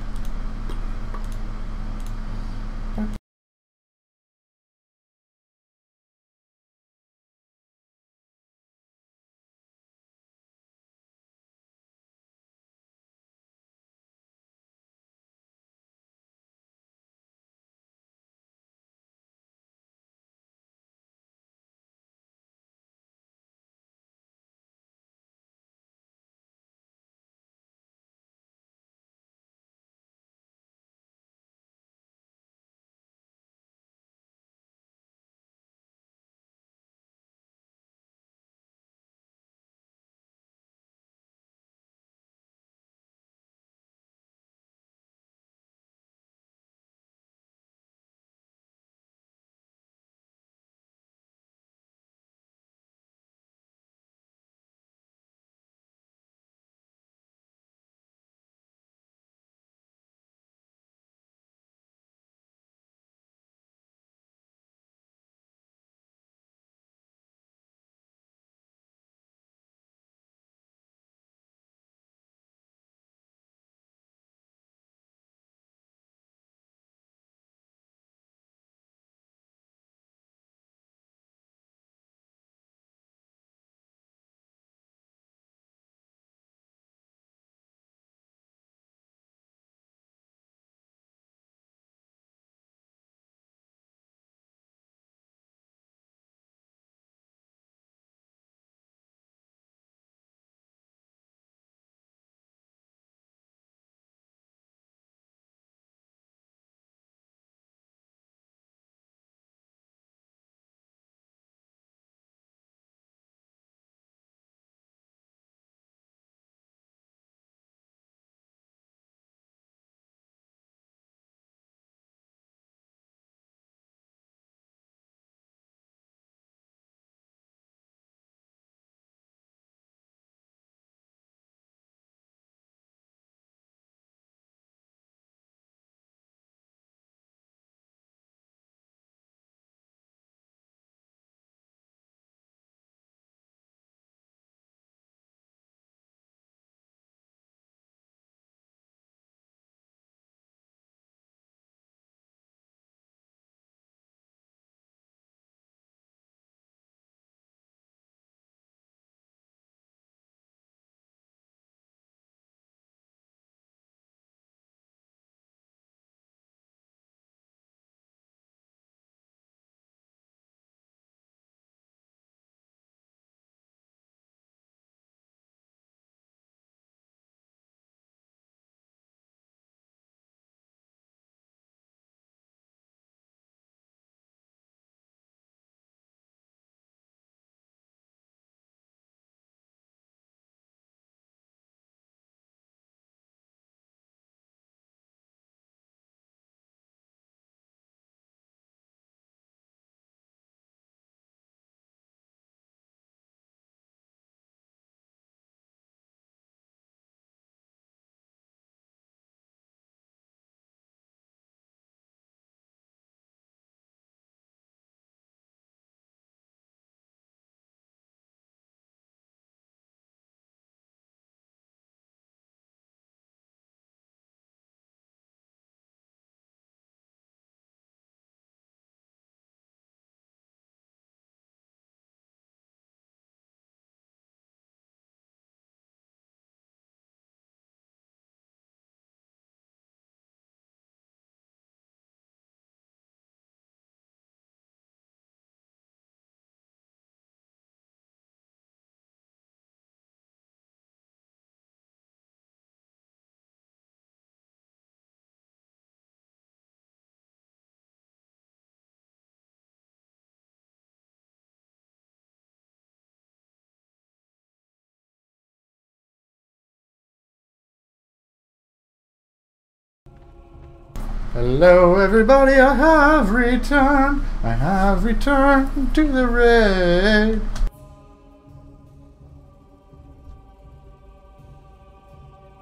Hello, everybody. I have returned. I have returned to the raid.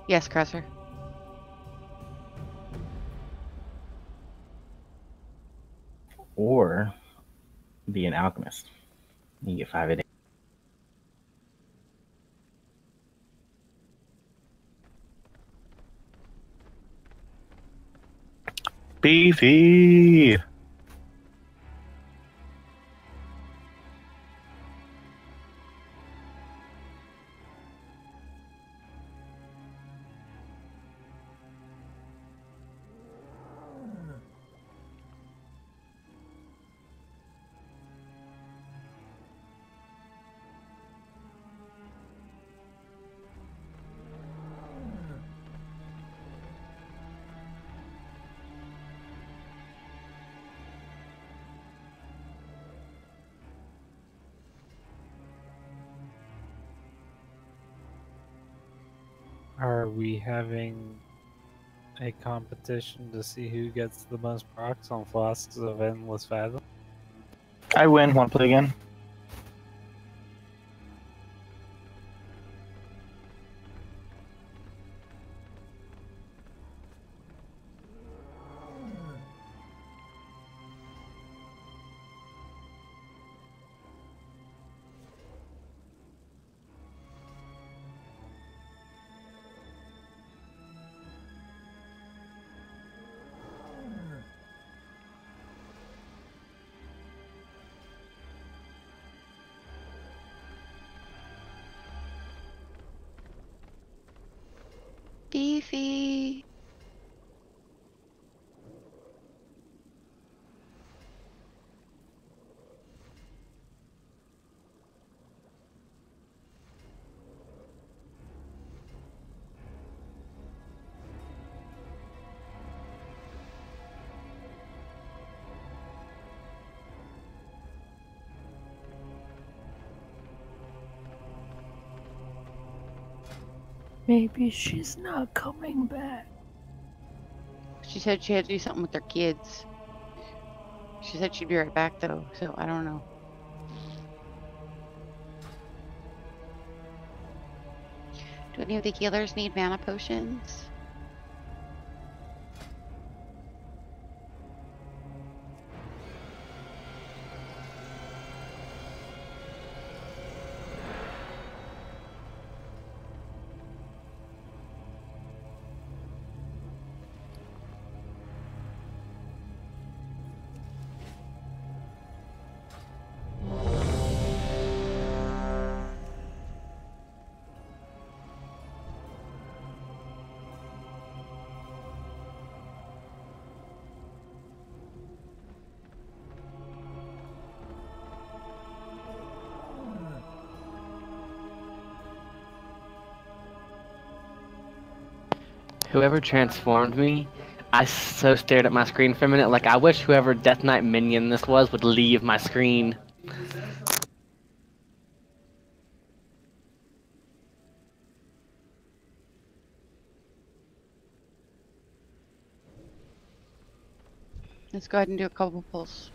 Yes, Crusher. Or be an alchemist. You get 5 a day. Beefy. Are we having a competition to see who gets the most procs on Flasks of Endless Fathom? I win. Want to play again? Beefy. Maybe she's not coming back. She said she had to do something with her kids. She said she'd be right back though, so I don't know. Do any of the healers need mana potions? Whoever transformed me, I so stared at my screen for a minute. Like, I wish whoever Death Knight minion this was would leave my screen. Let's go ahead and do a couple pulls.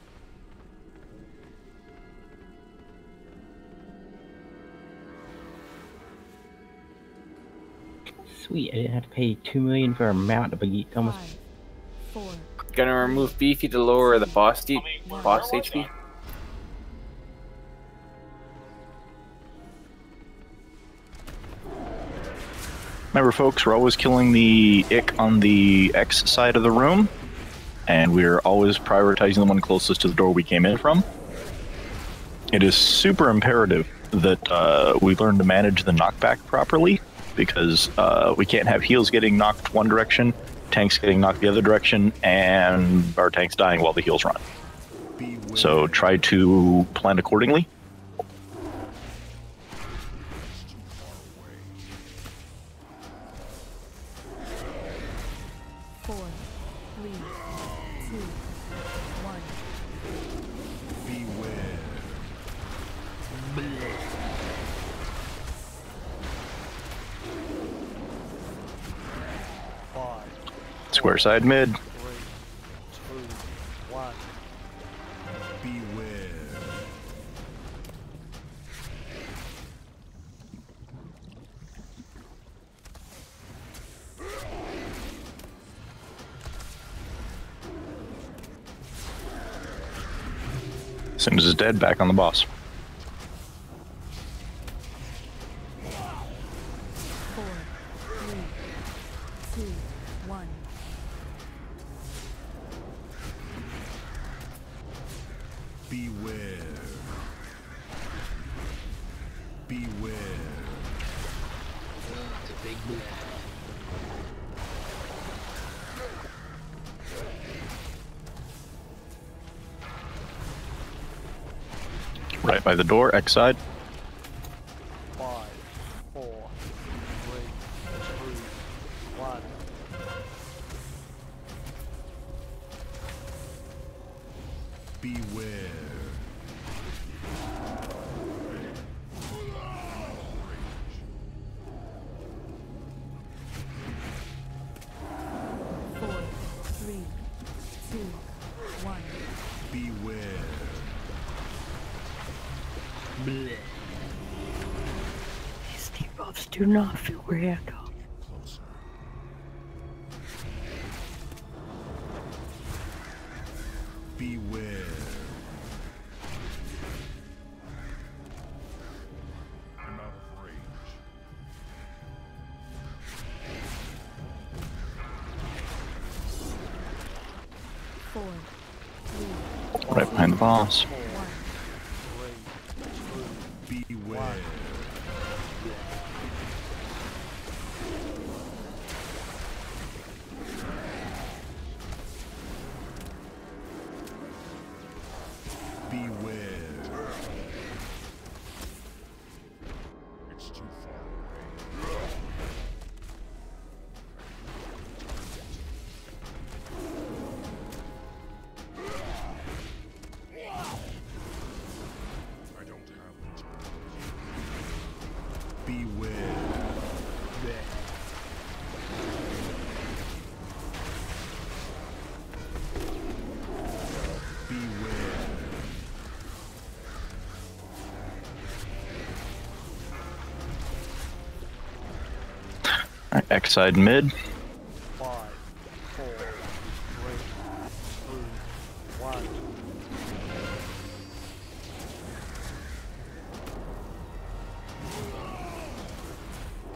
Sweet, I didn't have to pay $2 million for a mount to be almost. Gonna remove Beefy to lower the boss HP. Remember, folks, we're always killing the ick on the X side of the room, and we're always prioritizing the one closest to the door we came in from. It is super imperative that we learn to manage the knockback properly, because we can't have heals getting knocked one direction, tanks getting knocked the other direction, and our tanks dying while the heals run. So try to plan accordingly. Square side mid. Beware. Sims is dead, back on the boss. 4, 3, 2, 1. Beware. Beware. It's a big blast. Right by the door, X side. 5, 4, 3, 2, 1. Beware. 4, 3, 2, 1. Beware. Bleh. These debuffs do not feel random. Beware. I'm out of range. Four, Right behind the boss. Beware. Beware. It's too far away. I don't have much. Beware. Beware. Alright, X side mid. 5, 4, 3, 2, 1.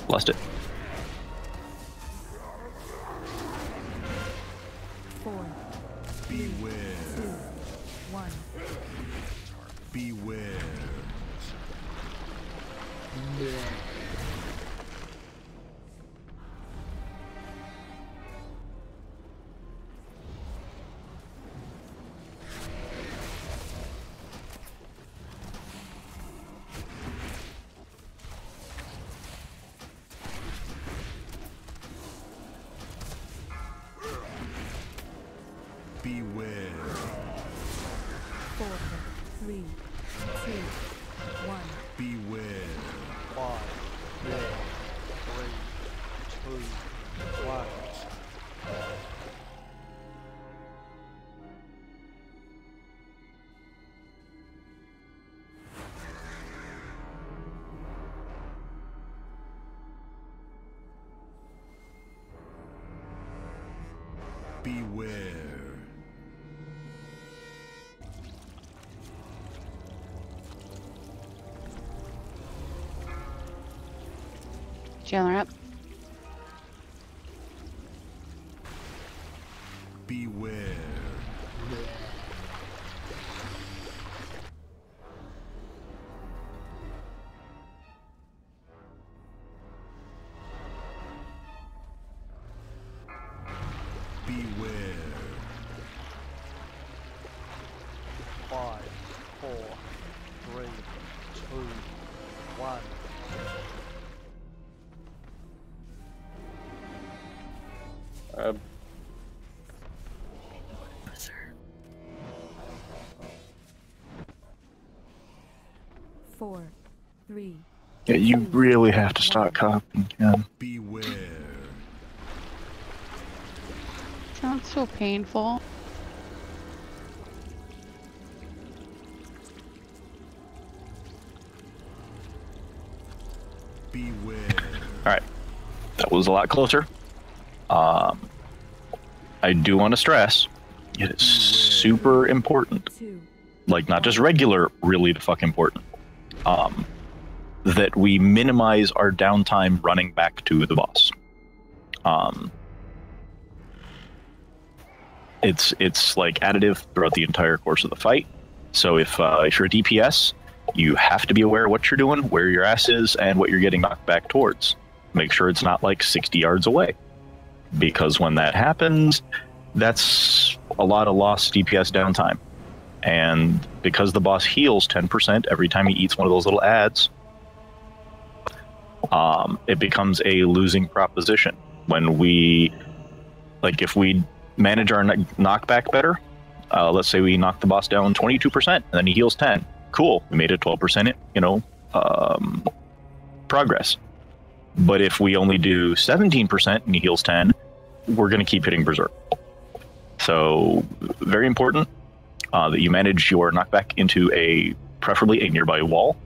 Lost it. 4, Beware. 2, 1. Beware. Beware. 4, 3, 2, 1. Beware. 5, 4, 3, 2, 1. Beware. Jailer up. Beware. Beware. 5, 4, 3, 2, 1. Four, 3. Yeah, you really have to start copying. Yeah. Beware. Sounds so painful. Alright. That was a lot closer. I do want to stress, it is super important. Like, not just regular, really the fuck important. That we minimize our downtime running back to the boss. It's like additive throughout the entire course of the fight. So if you're a DPS, you have to be aware of what you're doing, where your ass is, and what you're getting knocked back towards. Make sure it's not like 60 yards away. Because when that happens, that's a lot of lost DPS downtime. And because the boss heals 10% every time he eats one of those little ads, it becomes a losing proposition. When we, like, if we manage our knockback better, let's say we knock the boss down 22% and then he heals 10. Cool, we made a 12%, progress. But if we only do 17% and he heals 10, we're going to keep hitting Berserk. So, very important that you manage your knockback into preferably a nearby wall,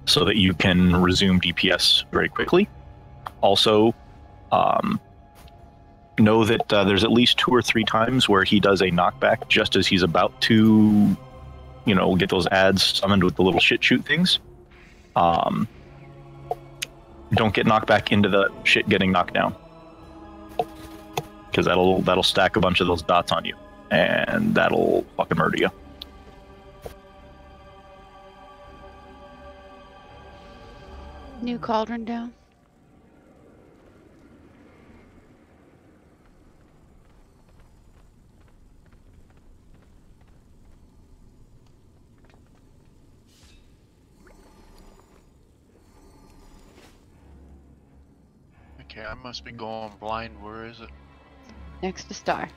so that you can resume DPS very quickly. Also, know that there's at least 2 or 3 times where he does a knockback just as he's about to, get those ads summoned with the little shit shoot things. Don't get knocked back into the shit getting knocked down, because that'll stack a bunch of those dots on you, and that'll fucking murder you. New cauldron down. Okay, I must be going blind. Where is it? Next to Star.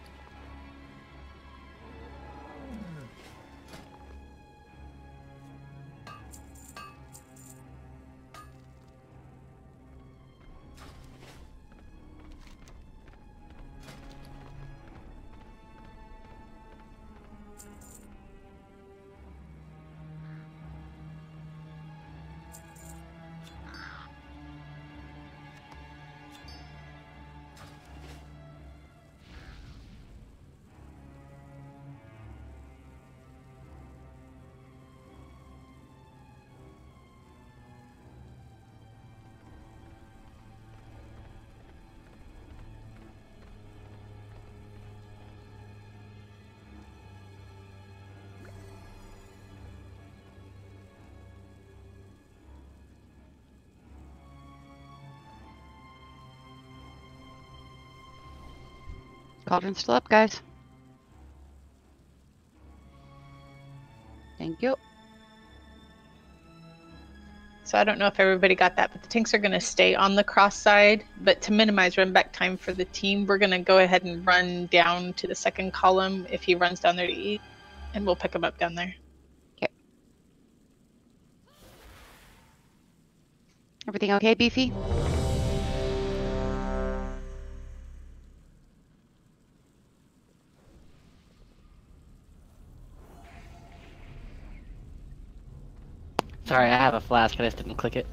Cauldron's still up, guys. Thank you. So I don't know if everybody got that, but the tanks are going to stay on the cross side. But to minimize run back time for the team, we're going to go ahead and run down to the second column if he runs down there to eat, and we'll pick him up down there. Okay. Everything okay, Beefy? Sorry, I have a flask, I just didn't click it.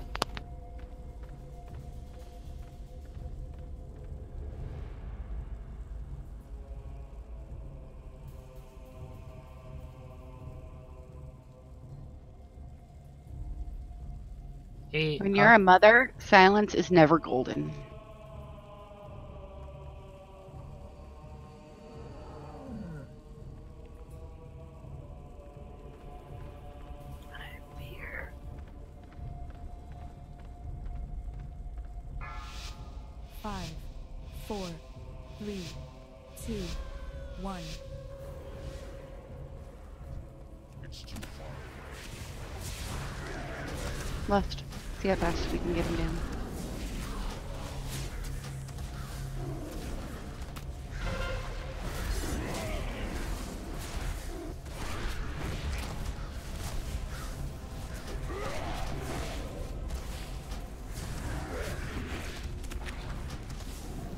Hey, When you're a mother, silence is never golden. Five, 4, 3, 2, 1. Left. See how fast we can get him down.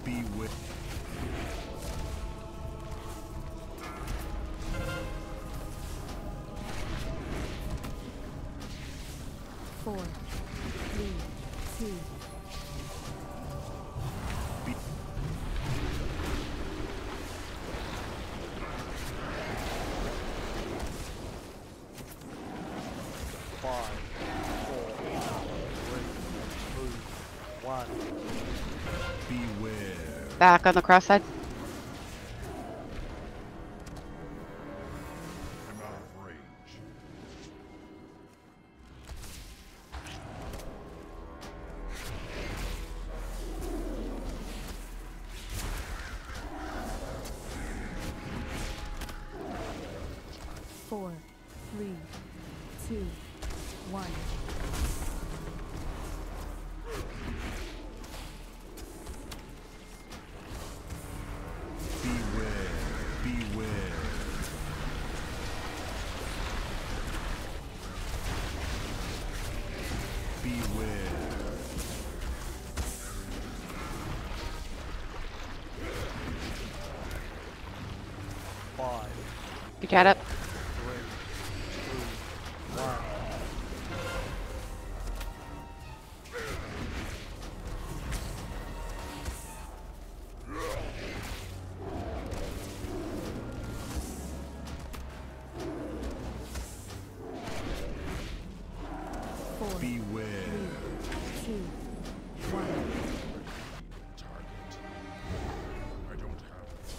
Beware. 4, 2. Five, 4, 3, 2, 1. Beware. Back on the cross side. I'm out of range. Four, 3, 2, 1. Beware. Beware. Beware. 5, Good chat up. 3, 2, 1. Four, Beware. 3, 2, 1. Target. I don't have it.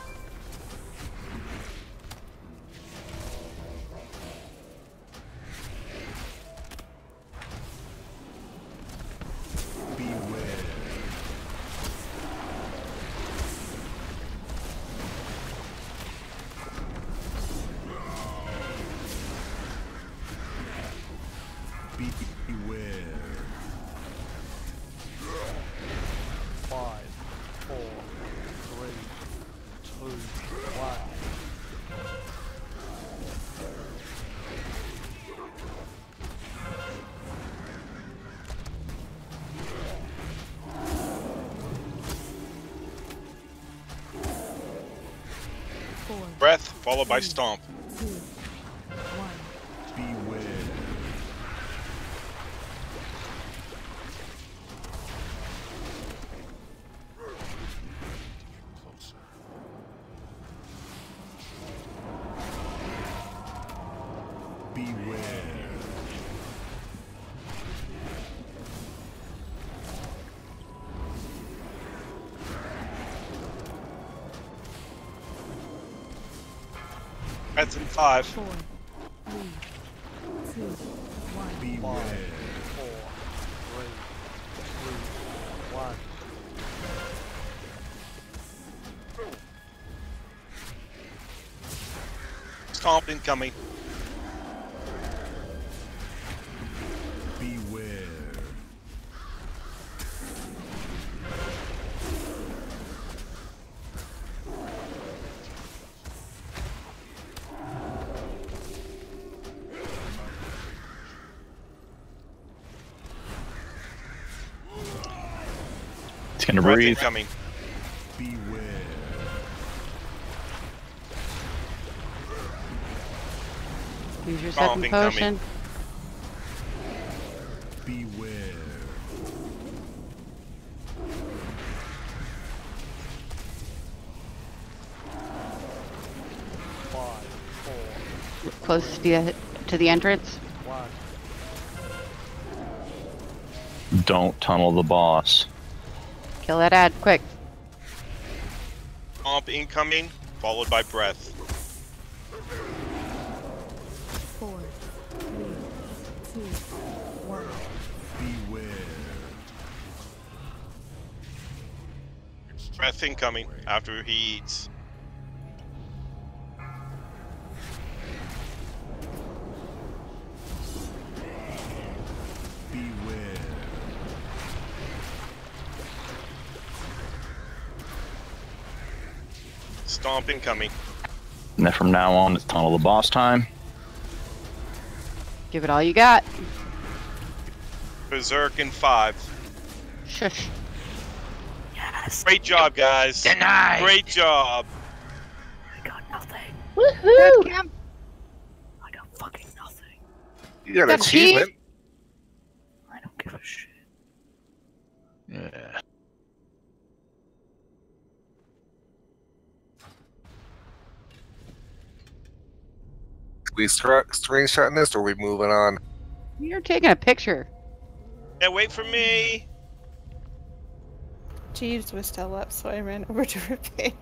Beware. Beware. 5, 4, 3, 2, 1. Four, Breath followed by stomp. 2, 1. Beware. Closer. Beware. Breath in 5. 4, 3, 2, 1. Beware. 4, 3, 2, 1. Stomp incoming. Beware. It's gonna Breath breathe. incoming. Beware. Use your Stomp second incoming. potion. Beware. Five, 4, Close to the entrance. 1. Don't tunnel the boss. Kill that ad, quick. Stomp incoming, followed by breath. 4, 3, 2, 1. Beware. Breath incoming after he eats. Beware. Stomp incoming. And then from now on, it's tunnel the boss time. Give it all you got. Berserk in 5. Shush. Yes. Great job, guys. Denied. Great job. I got nothing. Woohoo! I got fucking nothing. You got an Got a key? achievement. I don't give a shit. Yeah. We screenshotting this, or are we moving on? You're taking a picture. Yeah, wait for me. Jeeves was still up, so I ran over to repair.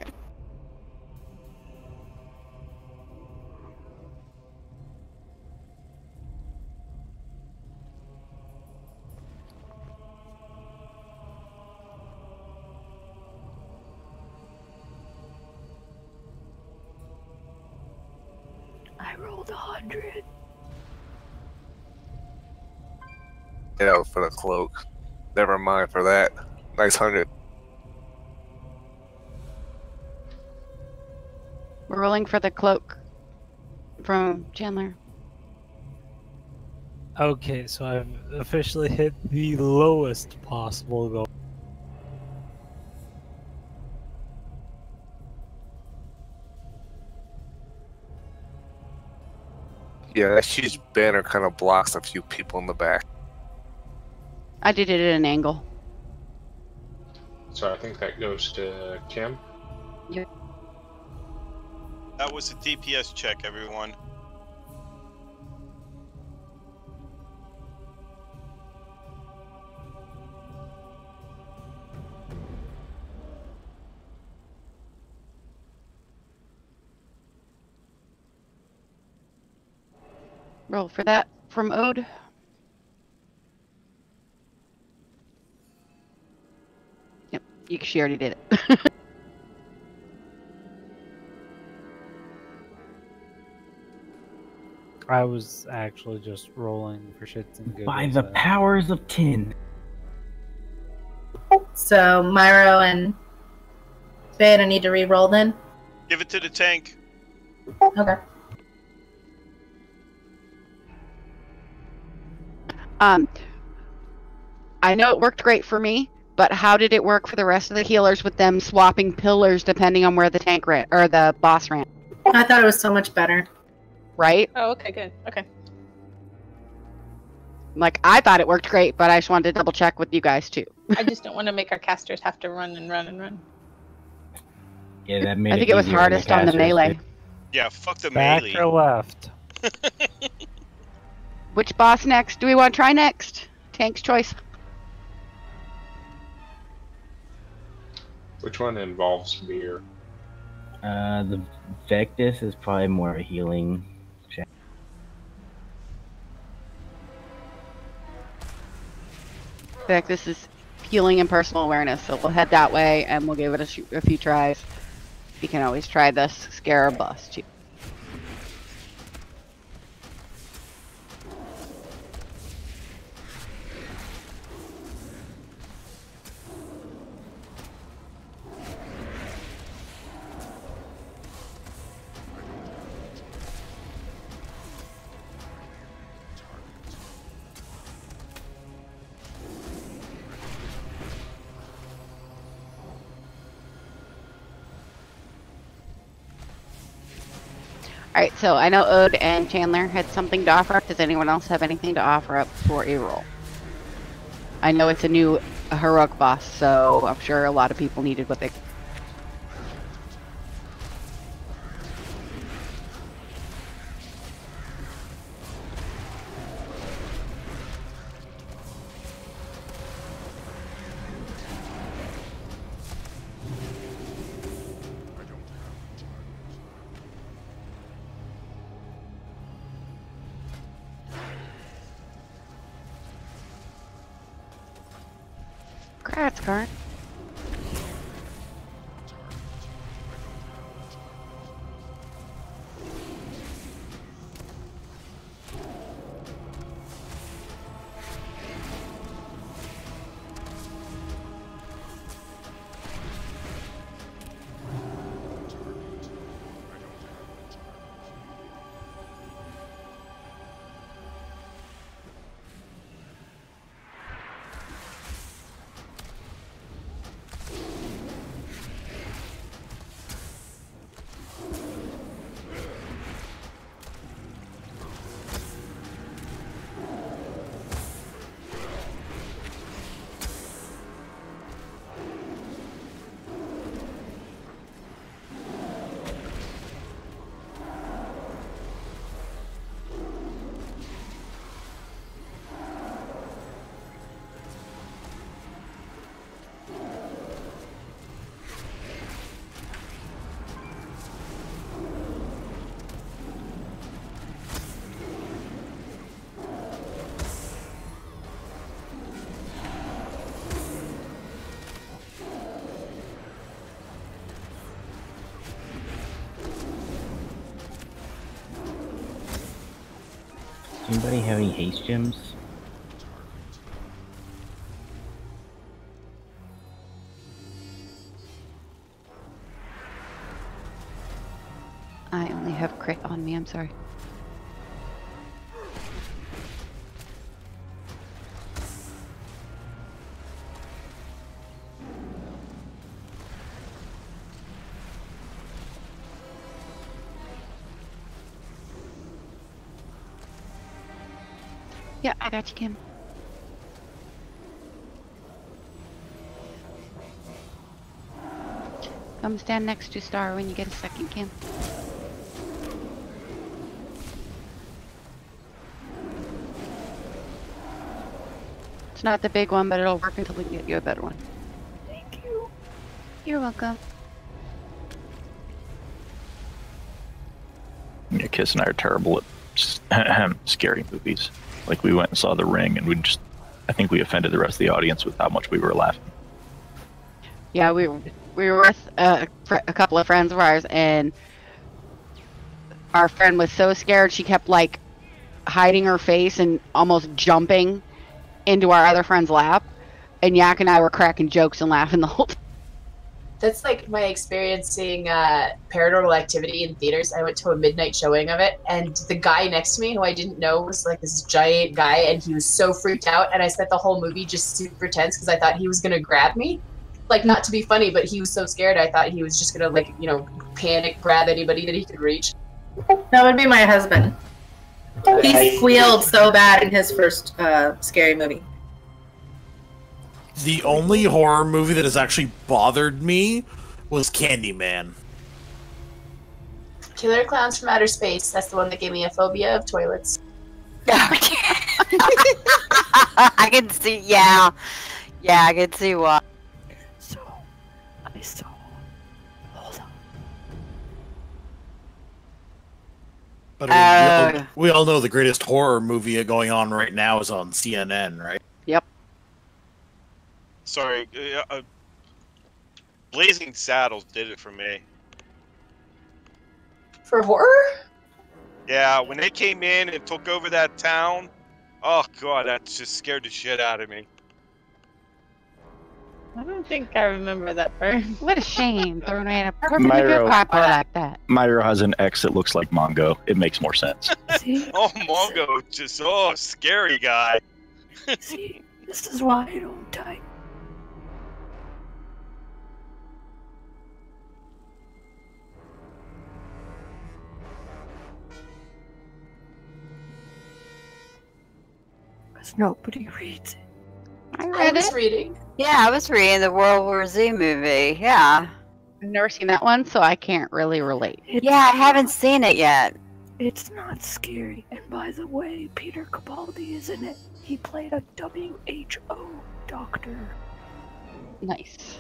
I rolled 100. Yeah, for the cloak. Never mind for that. Nice 100. We're rolling for the cloak from Chandler. Okay, so I've officially hit the lowest possible goal. Yeah, that huge banner kind of blocks a few people in the back. I did it at an angle. So I think that goes to Kim. Yep. That was a DPS check, everyone. Roll for that from Ode. Yep, she already did it. I was actually just rolling for shits and giggles. By the powers of 10. So Myro and Beta need to re-roll then? Give it to the tank. Okay. I know it worked great for me, but how did it work for the rest of the healers with them swapping pillars depending on where the tank ran or the boss ran? I thought it was so much better. Right? Oh, okay, good. Okay. Like, I thought it worked great, but I just wanted to double check with you guys too. I just don't want to make our casters have to run and run and run. Yeah, that made I think it was easier hardest on the casters, melee. too. Yeah, fuck the Back melee. or left? Which boss next? Do we want to try next? Tank's choice. Which one involves beer? The Vectus is probably more of a healing check. In fact, this is healing and personal awareness, so we'll head that way and we'll give it a few tries. You can always try the Scarab boss too. Alright, so I know Ode and Chandler had something to offer up. Does anyone else have anything to offer up for a roll? I know it's a new heroic boss, so I'm sure a lot of people needed what they... Congrats, Karen. Anybody have any haste gems? I only have crit on me, I'm sorry. Yeah, I got you, Kim. Come stand next to Star when you get a second, Kim. It's not the big one, but it'll work until we can get you a better one. Thank you. You're welcome. Yeah, Kiss and I are terrible at scary movies. Like, we went and saw The Ring, and I think we offended the rest of the audience with how much we were laughing. Yeah, we were with a couple of friends of ours, and our friend was so scared she kept like hiding her face and almost jumping into our other friend's lap. And Yak and I were cracking jokes and laughing the whole time. That's like my experience seeing Paranormal Activity in theaters. I went to a midnight showing of it, and the guy next to me, who I didn't know, was like this giant guy, and he was so freaked out, and I spent the whole movie just super tense because I thought he was going to grab me. Like, not to be funny, but he was so scared, I thought he was just going to, like, you know, panic grab anybody that he could reach. That would be my husband. He squealed so bad in his first scary movie. The only horror movie that has actually bothered me was Candyman. Killer Clowns from Outer Space. That's the one that gave me a phobia of toilets. I can see, yeah. Yeah, I can see why. So, I saw. Hold on. But I mean, we all know the greatest horror movie going on right now is on CNN, right? Yep. Sorry, Blazing Saddles did it for me. For horror? Yeah, when they came in and took over that town, oh god, that just scared the shit out of me. I don't think I remember that part. What a shame, throwing away a perfectly good papa like that. Myro has an ex that looks like Mongo. It makes more sense. See? Oh, Mongo, just scary guy. See, this is why I don't type. Because nobody reads it. I was reading. Yeah, I was reading the World War Z movie. Yeah. I've never seen that one, so I can't really relate. Yeah, I haven't seen it yet. It's not scary. And by the way, Peter Capaldi is in it. He played a WHO doctor. Nice.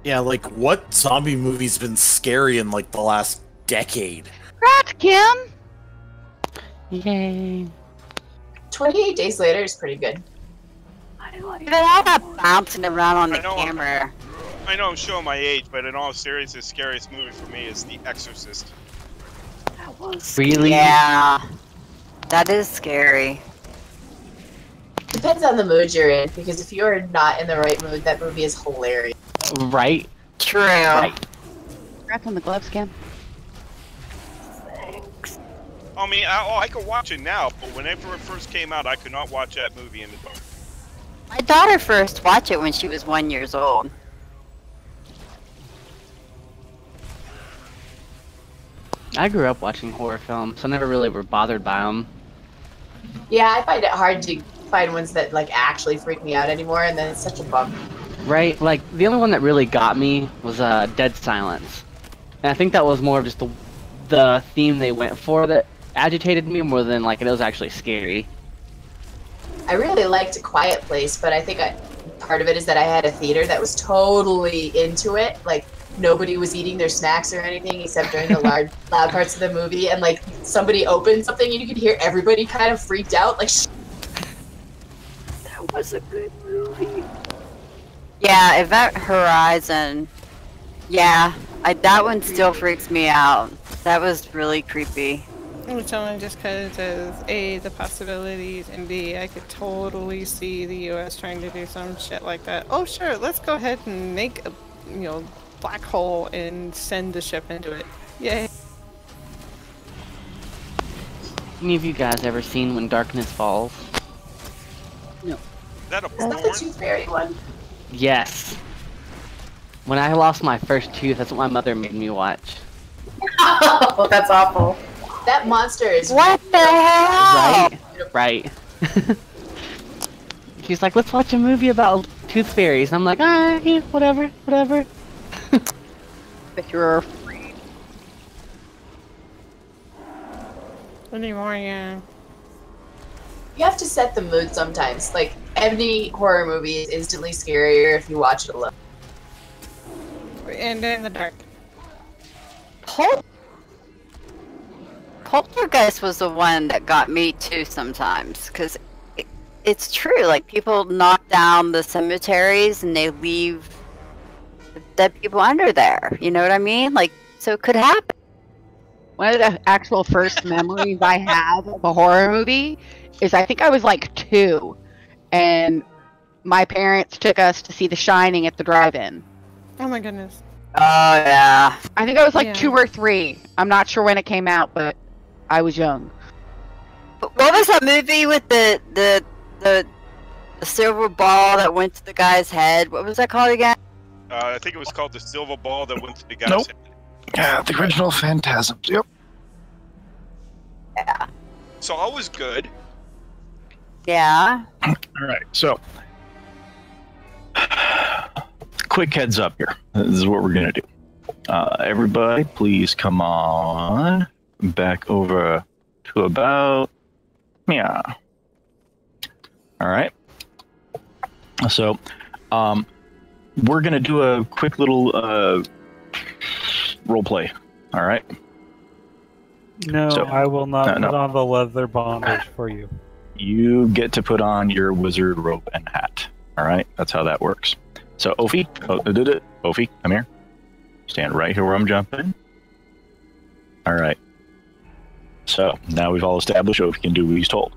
Yeah, like, what zombie movie's been scary in, like, the last decade? Congrats, Kim! Yay. 28 Days Later is pretty good. Even I got bouncing around on the camera. I know I'm showing my age, but in all seriousness, the scariest movie for me is The Exorcist. That was really. Yeah, that is scary. Depends on the mood you're in, because if you're not in the right mood, that movie is hilarious. Right. True. Right. Congrats on the gloves, Kim. Thanks. I mean, I could watch it now, but whenever it first came out, I could not watch that movie in the dark. My daughter first watched it when she was 1 year old. I grew up watching horror films, so I never really were bothered by them. Yeah, I find it hard to find ones that like actually freak me out anymore, and then it's such a bum. Right? Like, the only one that really got me was Dead Silence. And I think that was more of just the theme they went for that agitated me more than, like, it was actually scary. I really liked A Quiet Place, but I think part of it is that I had a theater that was totally into it. Like, nobody was eating their snacks or anything except during the loud parts of the movie, and like somebody opened something and you could hear everybody kind of freaked out. Like, that was a good movie. Yeah, Event Horizon. Yeah, that one still freaks me out. That was really creepy. I'm telling just because of A, the possibilities, and B, I could totally see the U.S. trying to do some shit like that. Oh, sure, let's go ahead and make a, black hole and send the ship into it. Yay. Any of you guys ever seen When Darkness Falls? No. Is that a Is that the porn? Tooth Fairy one? Yes. When I lost my first tooth, that's what my mother made me watch. Oh, that's awful. That monster is. What the hell? Right. She's like, let's watch a movie about tooth fairies. And I'm like, ah, yeah, whatever. But you're afraid. Anymore, yeah. You have to set the mood sometimes. Like, any horror movie is instantly scarier if you watch it alone. And in the dark. Poltergeist was the one that got me too sometimes, because it's true. Like, people knock down the cemeteries and they leave the dead people under there. You know what I mean? Like, so it could happen. One of the actual first memories I have of a horror movie is I think I was like 2, and my parents took us to see The Shining at the drive-in. Oh my goodness. Oh yeah. I think I was like 2 or 3. I'm not sure when it came out, but I was young. What was that movie with the silver ball that went to the guy's head? What was that called again? I think it was called the silver ball that went to the guy's Nope. head. Yeah, the original Phantasms. Yep. Yeah. Saw was good. Yeah. All right, so quick heads up here. This is what we're gonna do. Everybody, please come on back over to about yeah. All right. So, we're gonna do a quick little role play. All right. No, So- I will not No. put on the leather bondage for you. You get to put on your wizard robe and hat. All right, that's how that works. So, Ophi, Ophi, come here. Stand right here where I'm jumping. All right. So now we've all established Ophi can do what he's told.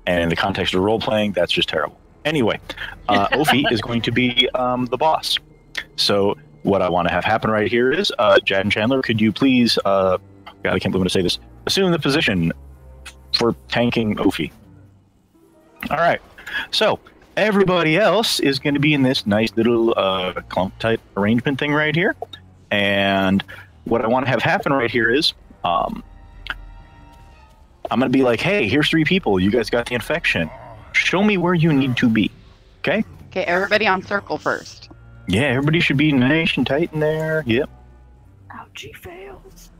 And in the context of role playing, that's just terrible. Anyway, Ophi is going to be the boss. So what I want to have happen right here is, Jad and Chandler, could you please, God, I can't believe I'm going to say this, assume the position for tanking Ophi. All right. So everybody else is going to be in this nice little clump type arrangement thing right here. And what I want to have happen right here is, I'm going to be like, hey, here's 3 people. You guys got the infection. Show me where you need to be. Okay? Okay, everybody on circle first. Yeah, everybody should be nice and tight in there. Yep. Ouchie fails.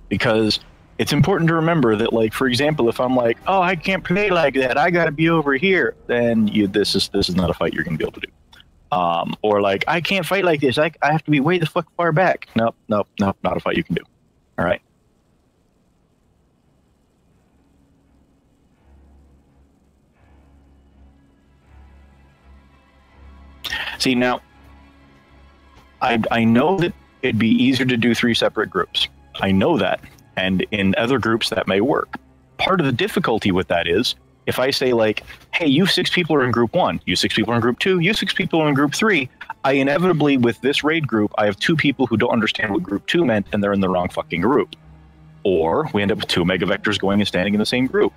Because it's important to remember that, like, for example, if I'm like, oh, I can't play like that, I got to be over here, then this is not a fight you're going to be able to do. Or like, I can't fight like this. I have to be way the fuck far back. Nope, not a fight you can do. All right. See, now, I know that it'd be easier to do 3 separate groups. I know that. And in other groups, that may work. Part of the difficulty with that is, if I say, like, hey, you 6 people are in group 1, you 6 people are in group 2, you 6 people are in group 3, I inevitably, with this raid group, I have 2 people who don't understand what group 2 meant, and they're in the wrong fucking group. Or we end up with 2 megavectors going and standing in the same group.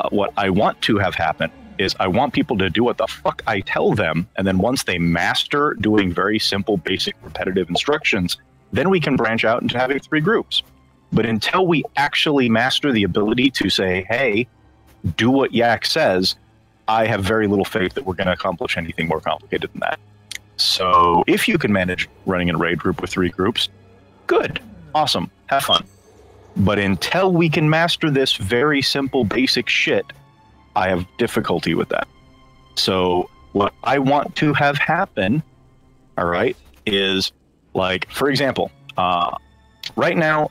What I want to have happen is I want people to do what the fuck I tell them, and then once they master doing very simple, basic, repetitive instructions, then we can branch out into having 3 groups. But until we actually master the ability to say, hey, do what Yak says, I have very little faith that we're going to accomplish anything more complicated than that. So if you can manage running a raid group with 3 groups, good, awesome, have fun. But until we can master this very simple, basic shit, I have difficulty with that. So what I want to have happen, all right, is, like, for example, right now,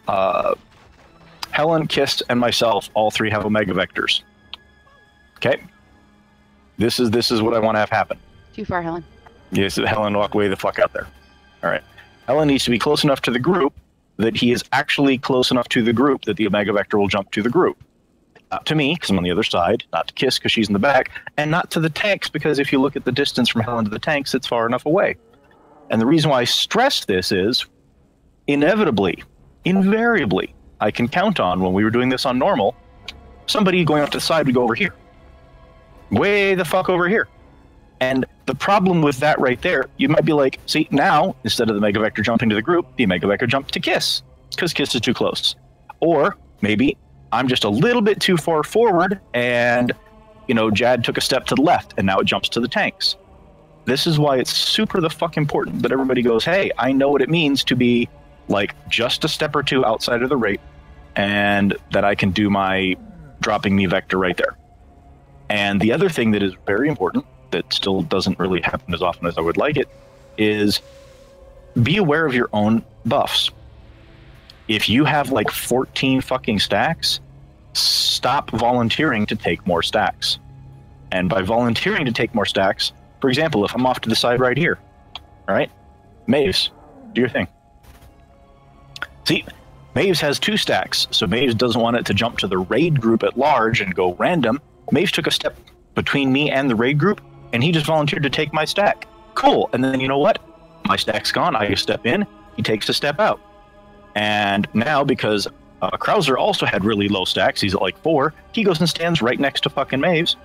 Helen, Kiss, and myself, all 3 have Omega Vectors. Okay? This is what I want to have happen. Too far, Helen. Yes, Helen, walk away the fuck out there. All right. Helen needs to be close enough to the group that he is actually close enough to the group that the Omega Vector will jump to the group. Not to me, because I'm on the other side, not to Kiss, because she's in the back, and not to the tanks, because if you look at the distance from Helen to the tanks, it's far enough away. And the reason why I stress this is, inevitably, invariably, I can count on, when we were doing this on normal, somebody going off to the side would go over here. Way the fuck over here. And the problem with that right there, you might be like, see, now, instead of the Mega Vector jumping to the group, the Mega Vector jumped to Kiss, because Kiss is too close. Or, maybe, I'm just a little bit too far forward, and, you know, Jad took a step to the left, and now it jumps to the tanks. This is why it's super the fuck important that everybody goes, hey, I know what it means to be, like, just a step or two outside of the rate, and that I can do my dropping me vector right there. And the other thing that is very important, that still doesn't really happen as often as I would like it, is be aware of your own buffs. If you have like 14 fucking stacks, stop volunteering to take more stacks. And by volunteering to take more stacks, for example, if I'm off to the side right here, all right, Maves, do your thing. See, Maves has 2 stacks, so Maves doesn't want it to jump to the raid group at large and go random. Maves took a step between me and the raid group, and he just volunteered to take my stack. Cool. And then you know what? My stack's gone. I step in. He takes a step out. And now, because Krauser also had really low stacks, he's at like 4, he goes and stands right next to fucking Maves.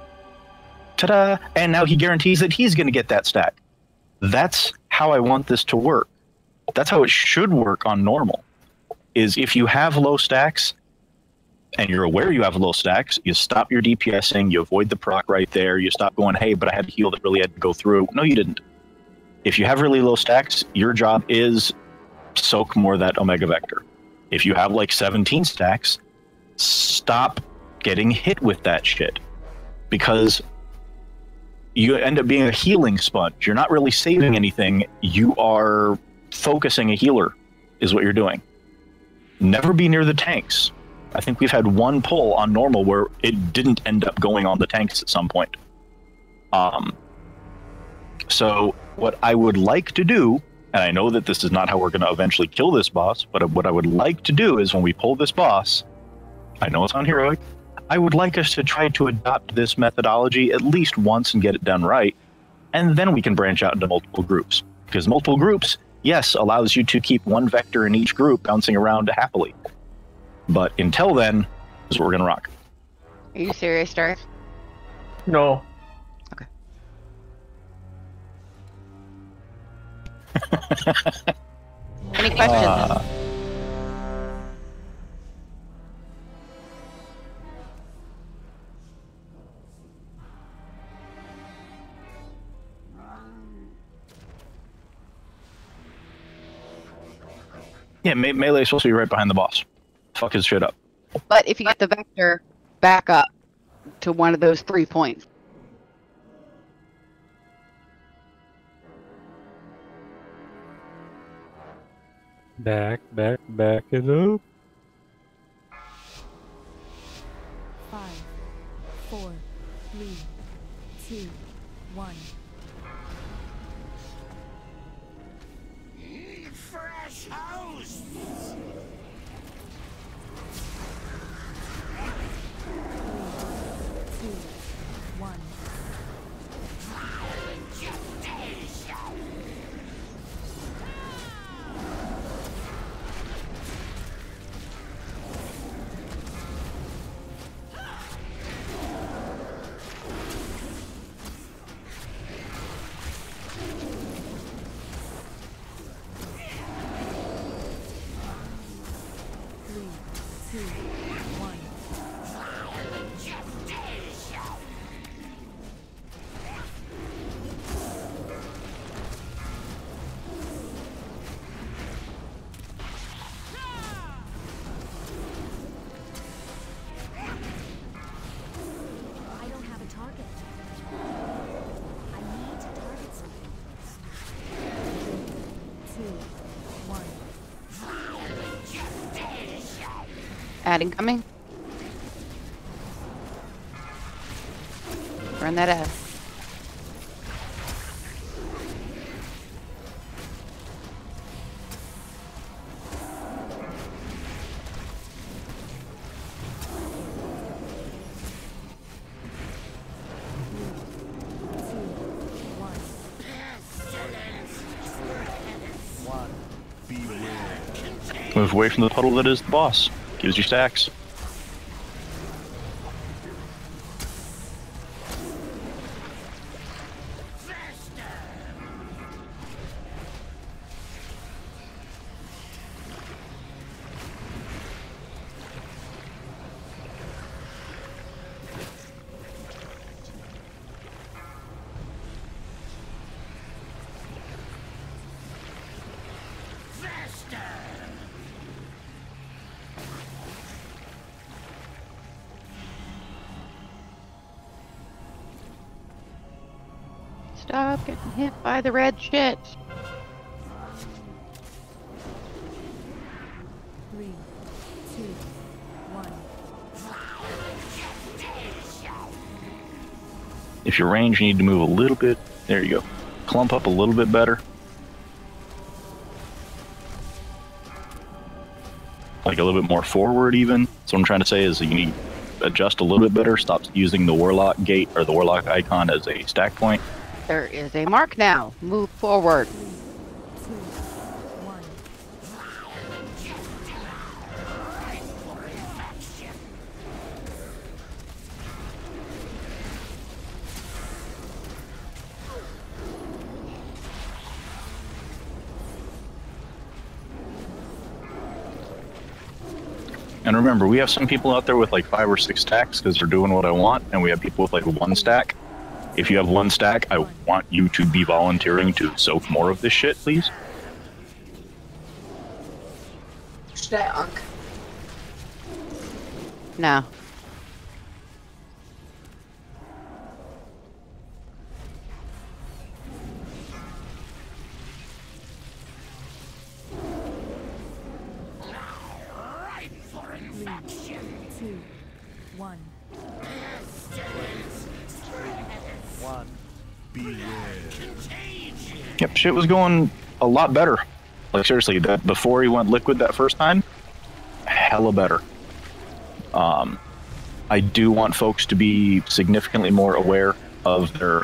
Ta-da! And now he guarantees that he's going to get that stack. That's how I want this to work. That's how it should work on normal. Is if you have low stacks, and you're aware you have low stacks, you stop your DPSing, you avoid the proc right there, you stop going, hey, but I had a heal that really had to go through. No, you didn't. If you have really low stacks, your job is soak more of that Omega Vector. If you have like 17 stacks, stop getting hit with that shit. Because you end up being a healing sponge. You're not really saving anything, you are focusing a healer, is what you're doing. Never be near the tanks. I think we've had one pull on normal where it didn't end up going on the tanks at some point. So what I would like to do, and I know that this is not how we're going to eventually kill this boss, but what I would like to do is when we pull this boss, I know it's on heroic, I would like us to try to adopt this methodology at least once and get it done right, and then we can branch out into multiple groups. Because multiple groups, yes, allows you to keep one vector in each group bouncing around happily. But until then, this is what we're going to rock. Are you serious, Darth? No. Okay. Any questions? Yeah, melee is supposed to be right behind the boss. Fuck his shit up. But if you get the vector back up to one of those 3 points. Back it up. 5, 4, 3, 2, 1. Fresh house! 2, 1. I don't have a target. I need to target something first. 3, 2, 1. Adding coming. Burn that ass. Move away from the puddle that is the boss. Gives you stacks. Stop getting hit by the red shit. 3, 2, 1. If you're ranged, you need to move a little bit. There you go. Clump up a little bit better. Like a little bit more forward even. So what I'm trying to say is that you need to adjust a little bit better. Stop using the Warlock gate or the Warlock icon as a stack point. There is a mark now. Move forward. And remember, we have some people out there with like 5 or 6 stacks because they're doing what I want, and we have people with like 1 stack. If you have 1 stack, I want you to be volunteering to soak more of this shit, please. Should I unk? No. Three, 2, 1. Yep, shit was going a lot better. Like seriously, that before he went liquid that first time, hella better. I do want folks to be significantly more aware of their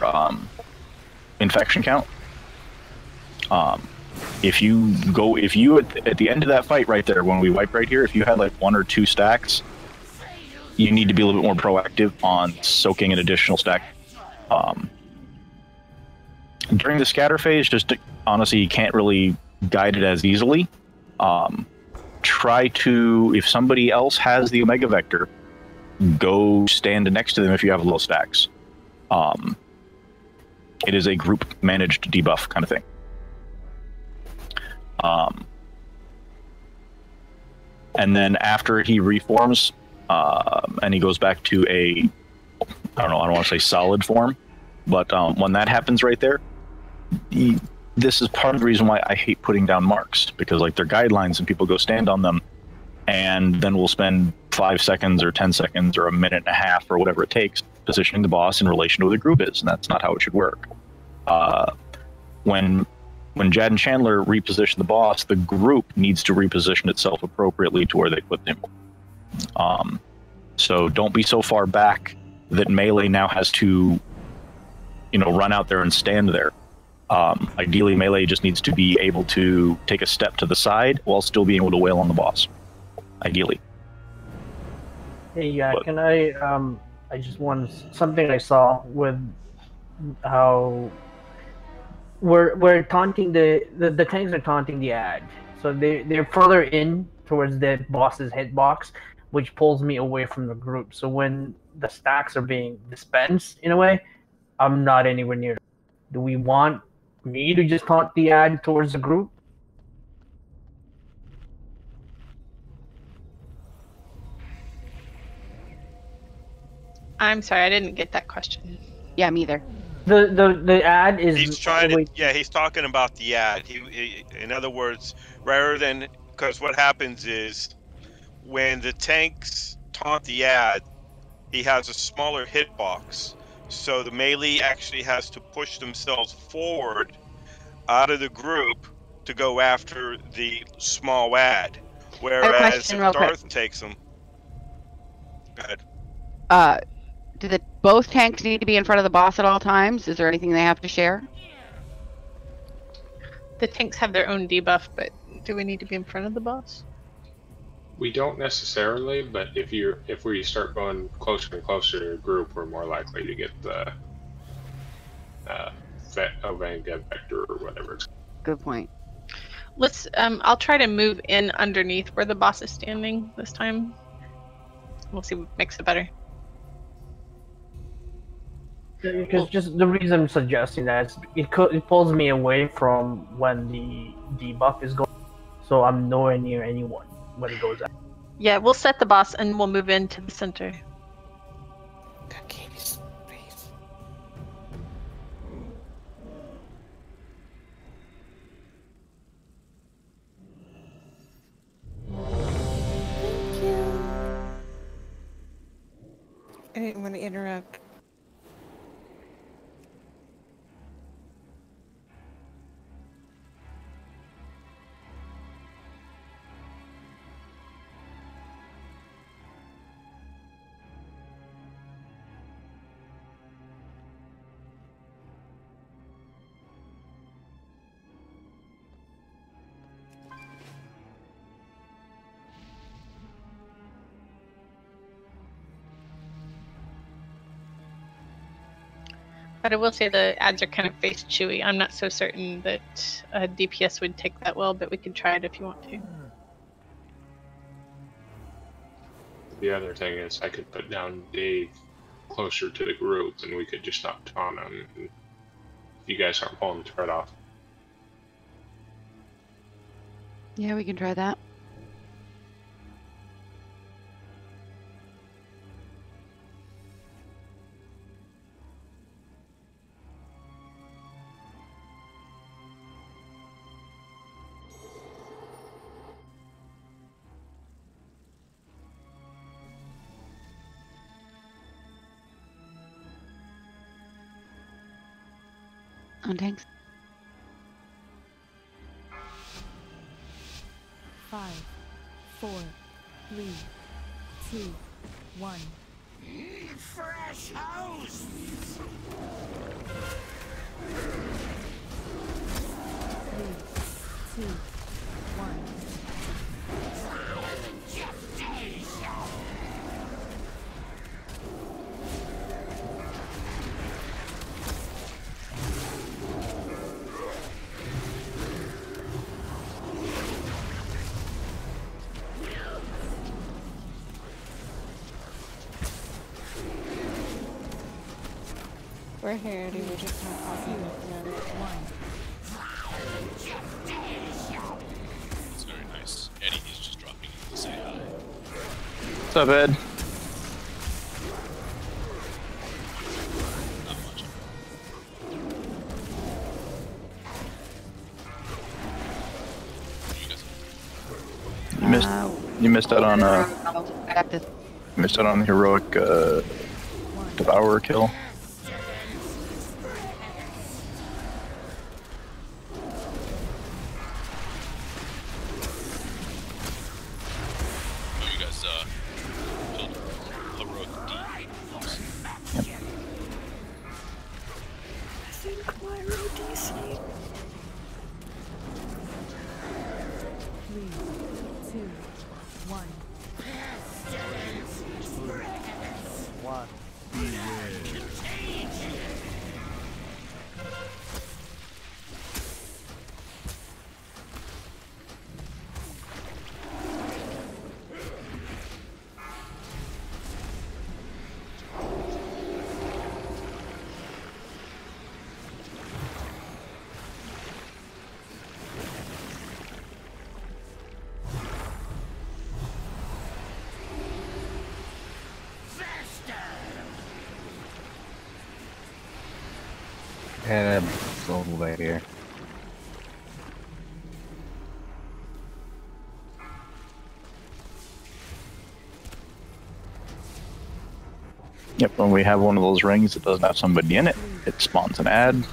infection count. If you at the end of that fight right there, when we wipe right here, if you had like 1 or 2 stacks, you need to be a little bit more proactive on soaking an additional stack. During the scatter phase, just honestly, you can't really guide it as easily. Try to, if somebody else has the Omega Vector, go stand next to them if you have low stacks. It is a group managed debuff kind of thing. And then after he reforms, and he goes back to a, I don't want to say solid form, but when that happens right there, this is part of the reason why I hate putting down marks, because like they're guidelines and people go stand on them, and then we'll spend 5 seconds or 10 seconds or a minute and a half or whatever it takes positioning the boss in relation to who the group is, and that's not how it should work. When Jad and Chandler reposition the boss, the group needs to reposition itself appropriately to where they put them. So don't be so far back that melee now has to, run out there and stand there. Ideally, melee just needs to be able to take a step to the side while still being able to wail on the boss. Ideally. Hey, can I just want something I saw with how we're taunting the tanks are taunting the ad, so they're further in towards the boss's hitbox, which pulls me away from the group. So when the stacks are being dispensed in a way, I'm not anywhere near. Do we want me to just taunt the ad towards the group? I'm sorry, I didn't get that question. Yeah, me either. The ad is. He's trying to. Yeah, he's talking about the ad. He in other words, rather than, because what happens is when the tanks taunt the ad, he has a smaller hitbox, so the melee actually has to push themselves forward out of the group to go after the small ad. Whereas if Darth takes them. Go ahead. Do both tanks need to be in front of the boss at all times? Is there anything they have to share? The tanks have their own debuff, but do we need to be in front of the boss? We don't necessarily, but if we start going closer and closer to a group, we're more likely to get the Ovanga vector or whatever it's. Good point. Let's. I'll try to move in underneath where the boss is standing this time. We'll see what makes it better. Because just the reason I'm suggesting that is it pulls me away from when the debuff is going, so I'm nowhere near anyone when it goes out. Yeah, we'll set the boss and we'll move into the center. Cookies, please. Thank you. I didn't want to interrupt. But I will say the ads are kind of face chewy. I'm not so certain that DPS would take that well, but we could try it if you want to. The other thing is I could put down Dave closer to the group and we could just not taunt him. If you guys aren't pulling the thread off. Yeah, we can try that. Oh, thanks. 5, 4, 3, 2, 1. Fresh house. 3, 2, 1. We're here, dude. We're just not talking about it. It's very nice. Eddie, he's just dropping in to say hi. What's up, Ed? You missed out on missed out on the heroic devourer kill. Oh, you guys killed heroic D. Awesome. Yep. I think my DC. 3, 2, 1. 1. And a little right here. Yep, when we have one of those rings that doesn't have somebody in it, it spawns an ad.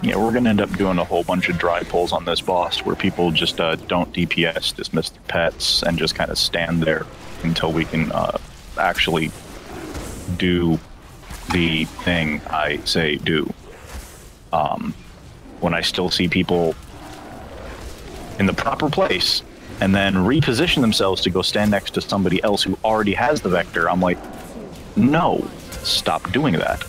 Yeah, we're gonna end up doing a whole bunch of dry pulls on this boss where people just don't DPS, dismiss their pets, and just kind of stand there until we can actually do the thing I say do. When I still see people in the proper place and then reposition themselves to go stand next to somebody else who already has the vector, I'm like, no, stop doing that.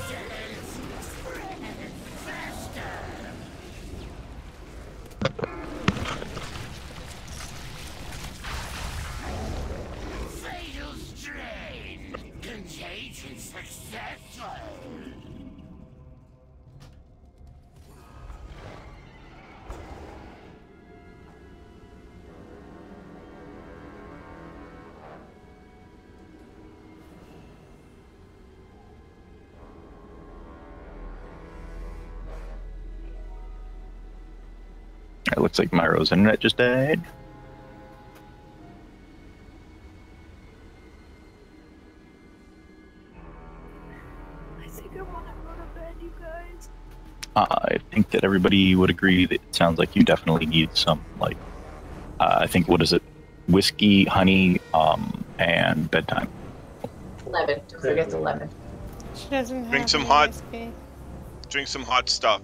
Fatal strain. Contagion successful. It looks like Myro's internet just died. I think I want to go to bed, you guys. I think that everybody would agree that it sounds like you definitely need some, like, I think, what is it? Whiskey, honey, and bedtime. Lemon. Don't forget the lemon. She doesn't Drink have some any hot. whiskey. Drink some hot stuff.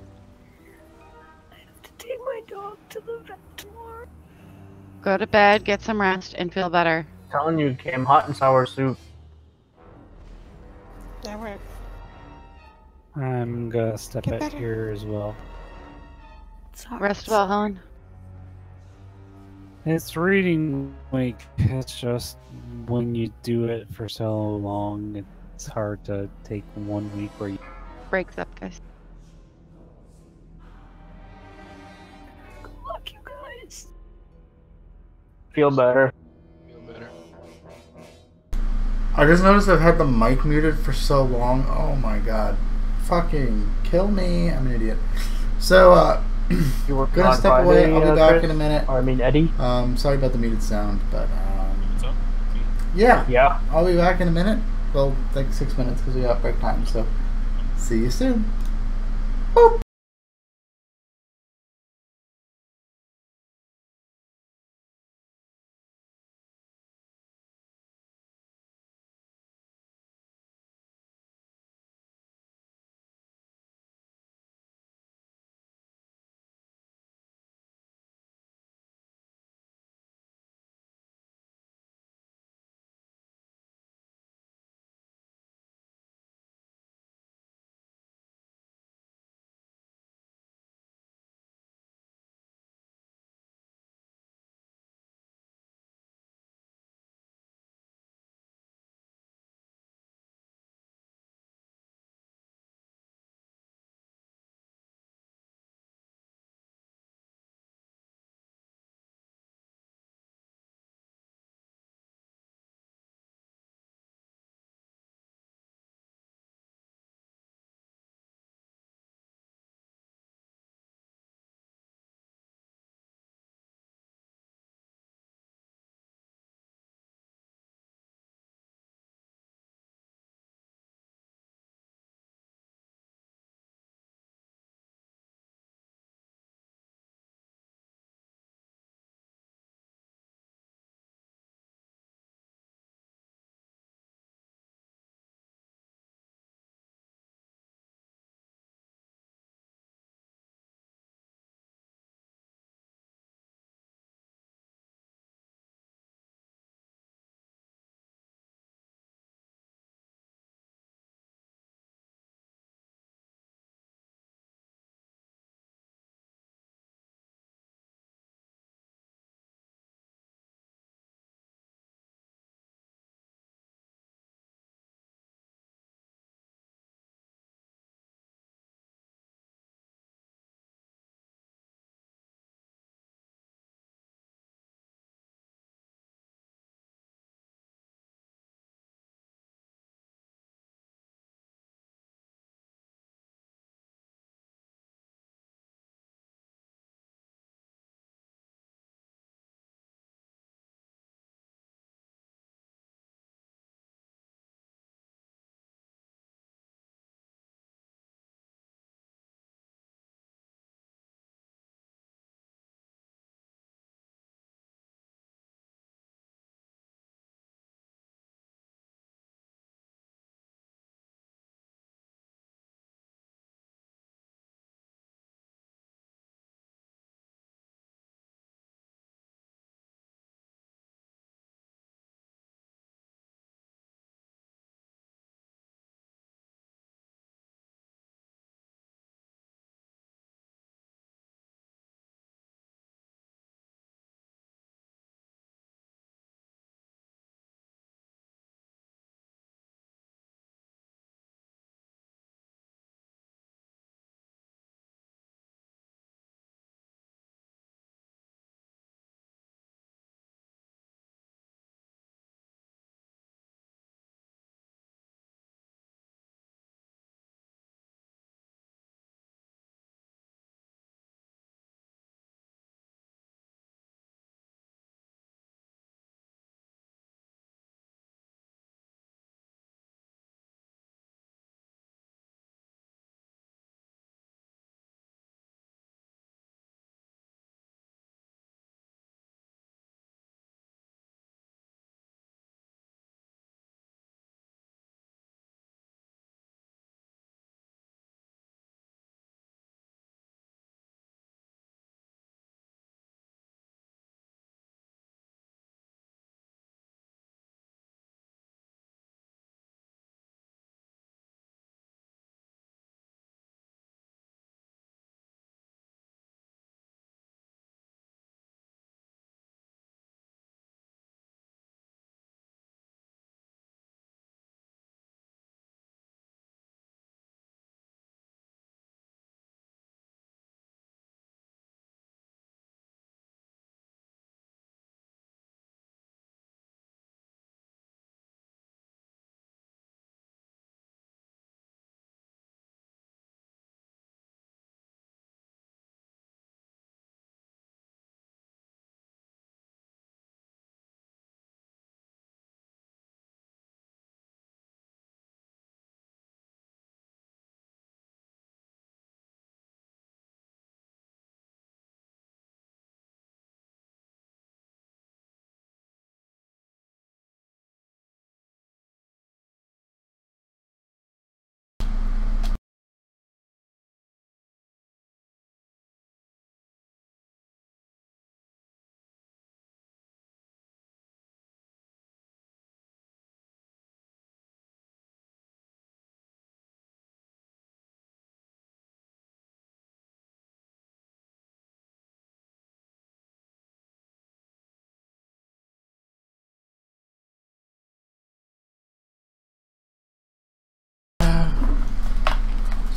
Take my dog to the vet tomorrow. Go to bed, get some rest, and feel better. Telling you, Kim, hot and sour soup. That works. I'm gonna step Get out better. here as well. Rest well, Helen. It's reading week. It's just when you do it for so long, it's hard to take 1 week where you Breaks up, guys. Good luck, you guys. Feel better. Feel better. I just noticed I've had the mic muted for so long. Oh my god. Fucking kill me. I'm an idiot. So, You were gonna step away. I'll be back Chris? in a minute. Or, I mean, Eddie. Sorry about the muted sound, but yeah, I'll be back in a minute. Well, like 6 minutes because we got break time. So, see you soon. Boop.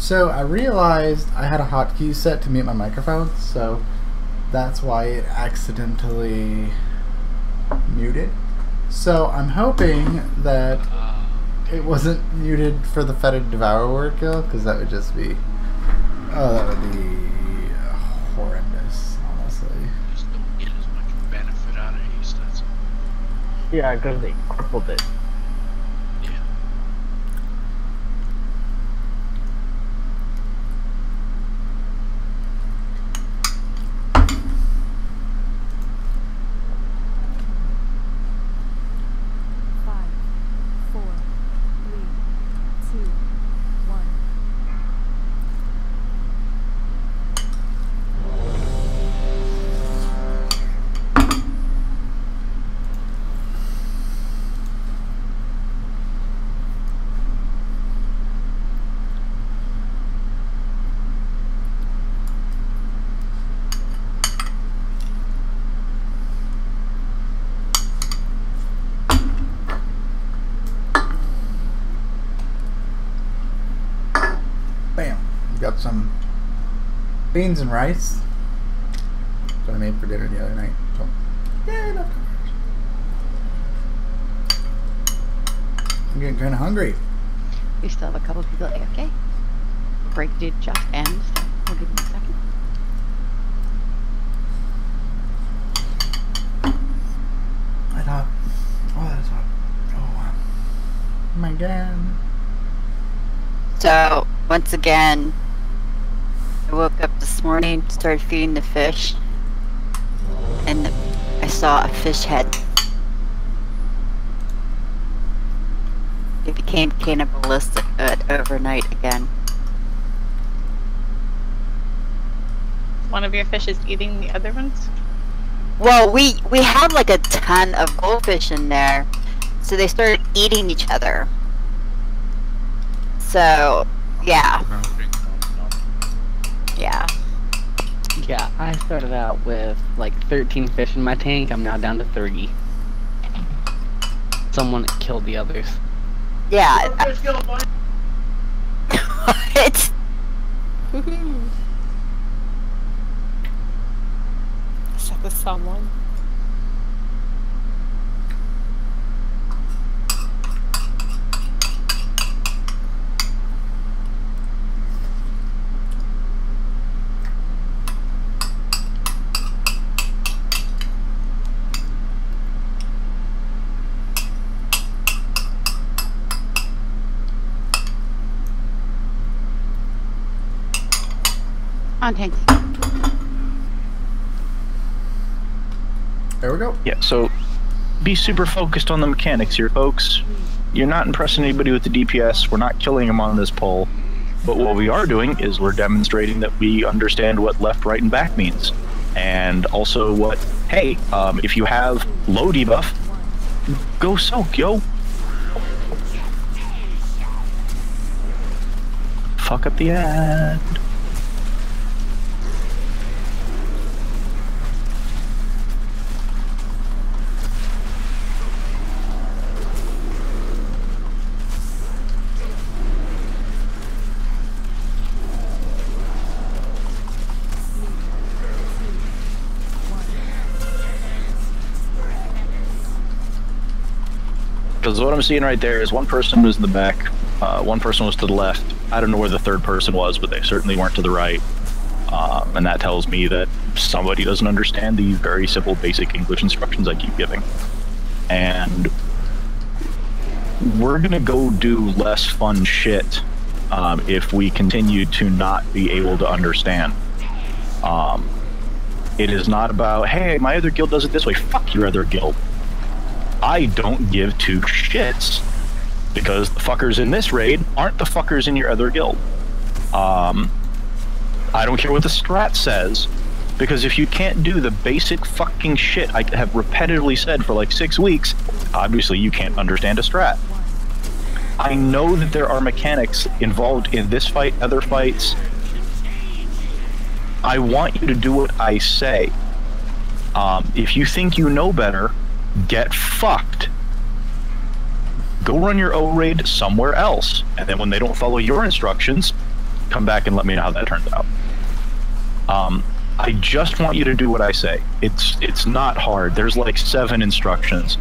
So I realized I had a hotkey set to mute my microphone, so that's why it accidentally muted. So I'm hoping that it wasn't muted for the Fetid Devourer word kill, because that would just be... Oh, that would be horrendous, honestly. Just don't get as much benefit out of haste, that's all. Yeah, because they crippled it. Yeah. Bam. Got some beans and rice that I made for dinner the other night. So, yeah, enough. I'm getting kind of hungry. We still have a couple people AFK. Break did just end, so we'll give them a second. I thought, oh, that's hot. Oh my god. So, once again, I woke up this morning, started feeding the fish, and I saw a fish head. It became cannibalistic overnight again. One of your fish is eating the other ones? Well, we had like a ton of goldfish in there, so they started eating each other. So, yeah. Yeah. Yeah, I started out with like 13 fish in my tank. I'm now down to 30. Someone killed the others. Yeah. It's. Is that the someone? On tanks. There we go. Yeah, so be super focused on the mechanics here, folks. You're not impressing anybody with the DPS. We're not killing them on this pole. But what we are doing is we're demonstrating that we understand what left, right, and back means. And also what, hey, if you have low debuff, go soak, yo. Fuck up the ad. Because what I'm seeing right there is one person was in the back, one person was to the left. I don't know where the third person was, but they certainly weren't to the right. And that tells me that somebody doesn't understand the very simple, basic English instructions I keep giving. And we're gonna go do less fun shit if we continue to not be able to understand. It is not about, hey, my other guild does it this way. Fuck your other guild. I don't give two shits because the fuckers in this raid aren't the fuckers in your other guild. I don't care what the strat says, because if you can't do the basic fucking shit I have repetitively said for like 6 weeks, obviously you can't understand a strat. I know that there are mechanics involved in this fight, other fights. I want you to do what I say. If you think you know better, get fucked. Go run your O raid somewhere else, and then when they don't follow your instructions, come back and let me know how that turns out. I just want you to do what I say. It's not hard. There's like 7 instructions.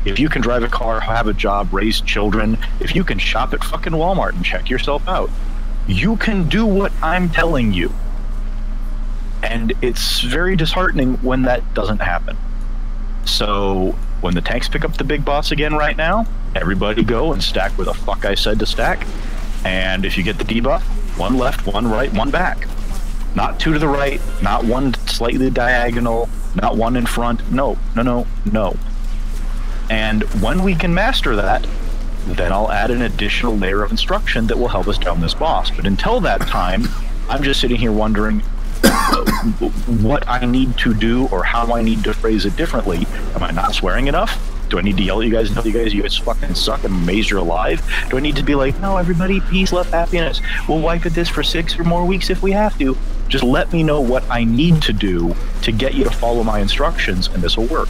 If you can drive a car, have a job, raise children, if you can shop at fucking Walmart and check yourself out, you can do what I'm telling you. And it's very disheartening when that doesn't happen. So when the tanks pick up the big boss again right now, everybody go and stack where the fuck I said to stack. And if you get the debuff, 1 left, 1 right, 1 back. Not 2 to the right, not 1 slightly diagonal, not 1 in front. No, no, no, no. And when we can master that, then I'll add an additional layer of instruction that will help us down this boss. But until that time, I'm just sitting here wondering what I need to do or how I need to phrase it differently. Am I not swearing enough? Do I need to yell at you guys and tell you guys fucking suck and I'm amazed you're alive? Do I need to be like, no, everybody, peace, love, happiness. We'll wipe at this for 6 or more weeks if we have to. Just let me know what I need to do to get you to follow my instructions, and this will work.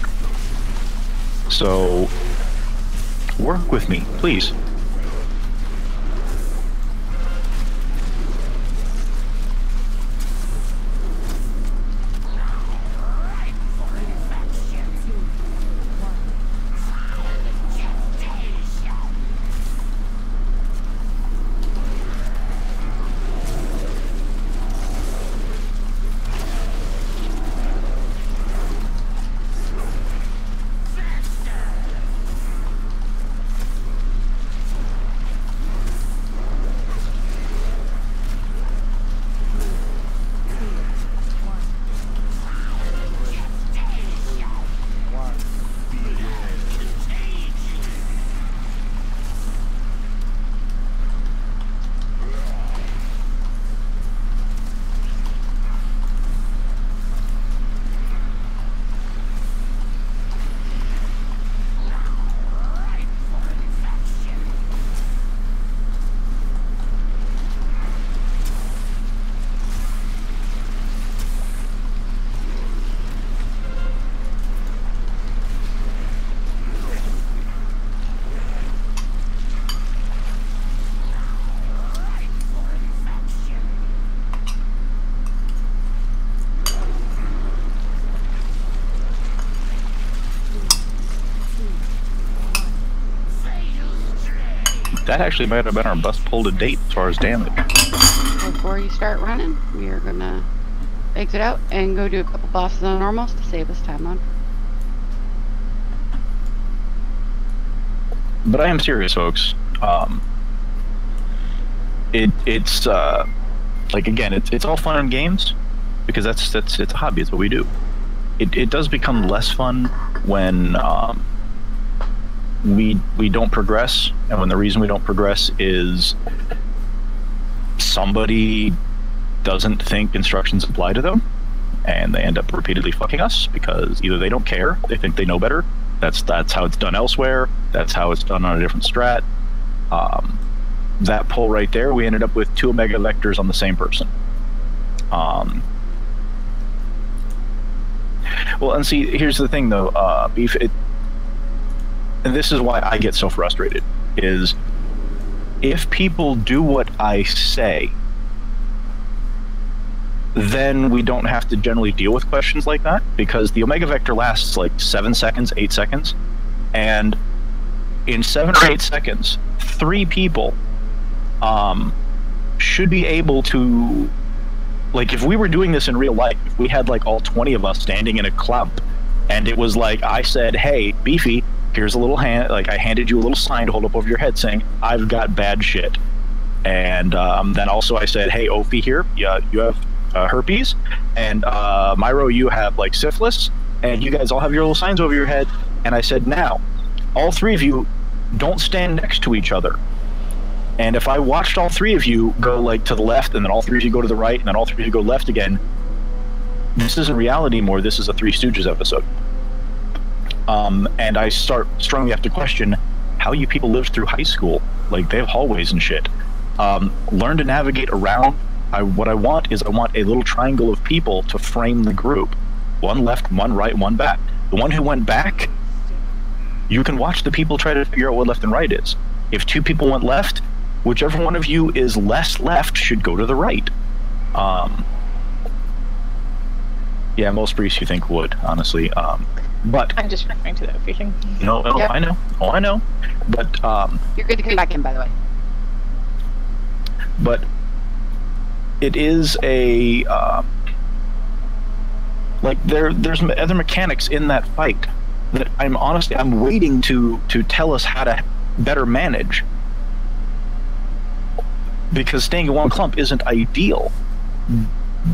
So, work with me, please. That actually might have been our best pull to date as far as damage. Before you start running, we are gonna exit out and go do a couple bosses on normals to save us time on. But I am serious, folks. It's like, again, it's all fun and games because it's a hobby. It's what we do. It does become less fun when we don't progress, and when the reason we don't progress is somebody doesn't think instructions apply to them, and they end up repeatedly fucking us because either they don't care, they think they know better. That's how it's done elsewhere. That's how it's done on a different strat. That pull right there, we ended up with 2 Omega Vectors on the same person. Well, and see, here's the thing though, Beef, and this is why I get so frustrated, is if people do what I say, then we don't have to generally deal with questions like that, because the Omega Vector lasts like 7 seconds, 8 seconds, and in 7 or 8 seconds, 3 people should be able to, like, if we were doing this in real life, if we had like all 20 of us standing in a clump, and it was like I said, hey, Beefy, here's a little hand, like I handed you a little sign to hold up over your head saying, I've got bad shit. And then also I said, hey, Ophi here, yeah, you have herpes, and Myro, you have like syphilis, and you guys all have your little signs over your head. And I said, now, all 3 of you don't stand next to each other. And if I watched all 3 of you go like to the left, and then all 3 of you go to the right, and then all 3 of you go left again, this isn't reality anymore, this is a Three Stooges episode. And I strongly have to question how you people lived through high school. Like, they have hallways and shit. Learn to navigate around. What I want is I want a little triangle of people to frame the group. 1 left, 1 right, 1 back. The one who went back, you can watch the people try to figure out what left and right is. If 2 people went left, whichever one of you is less left should go to the right. Yeah, most priests you think would, honestly. But I'm just referring to that briefing. no, Yep. I know. Oh, I know. But You're good to come back in, by the way. but it is a like there's other mechanics in that fight that I'm waiting to tell us how to better manage, because staying in one clump isn't ideal.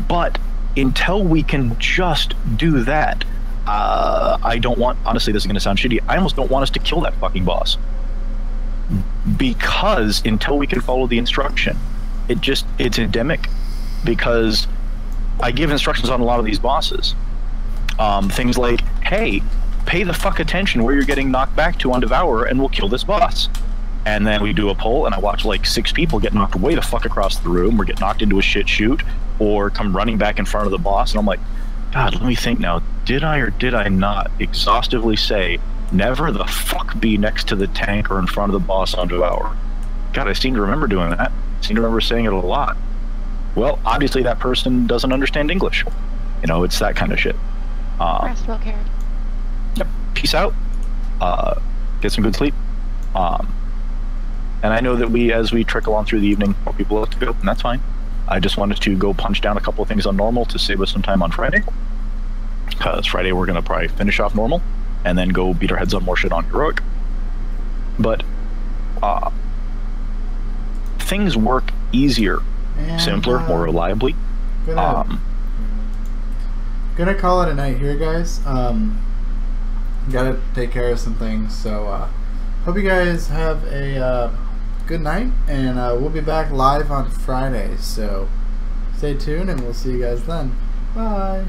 But until we can just do that, I don't want, honestly, this is going to sound shitty, I almost don't want us to kill that fucking boss, because until we can follow the instruction, it's endemic. Because I give instructions on a lot of these bosses, things like, hey, pay the fuck attention where you're getting knocked back to on Devour and we'll kill this boss. And then we do a poll and I watch like 6 people get knocked way the fuck across the room, or get knocked into a shit chute, or come running back in front of the boss, and I'm like, God, let me think now, did I or did I not exhaustively say never the fuck be next to the tank or in front of the boss on Devour? God, I seem to remember doing that. I seem to remember saying it a lot. Well, obviously that person doesn't understand English. You know, it's that kind of shit. Rest well, Karen. Yep. Peace out. Get some good sleep. And I know that as we trickle on through the evening, more people have to go, and that's fine. I just wanted to go punch down a couple of things on normal to save us some time on Friday. Because Friday we're going to probably finish off normal, and then go beat our heads on more shit on heroic. But things work easier, simpler, more reliably. Gonna call it a night here, guys. Gotta take care of some things, so hope you guys have a good night, and we'll be back live on Friday, so stay tuned and we'll see you guys then. Bye.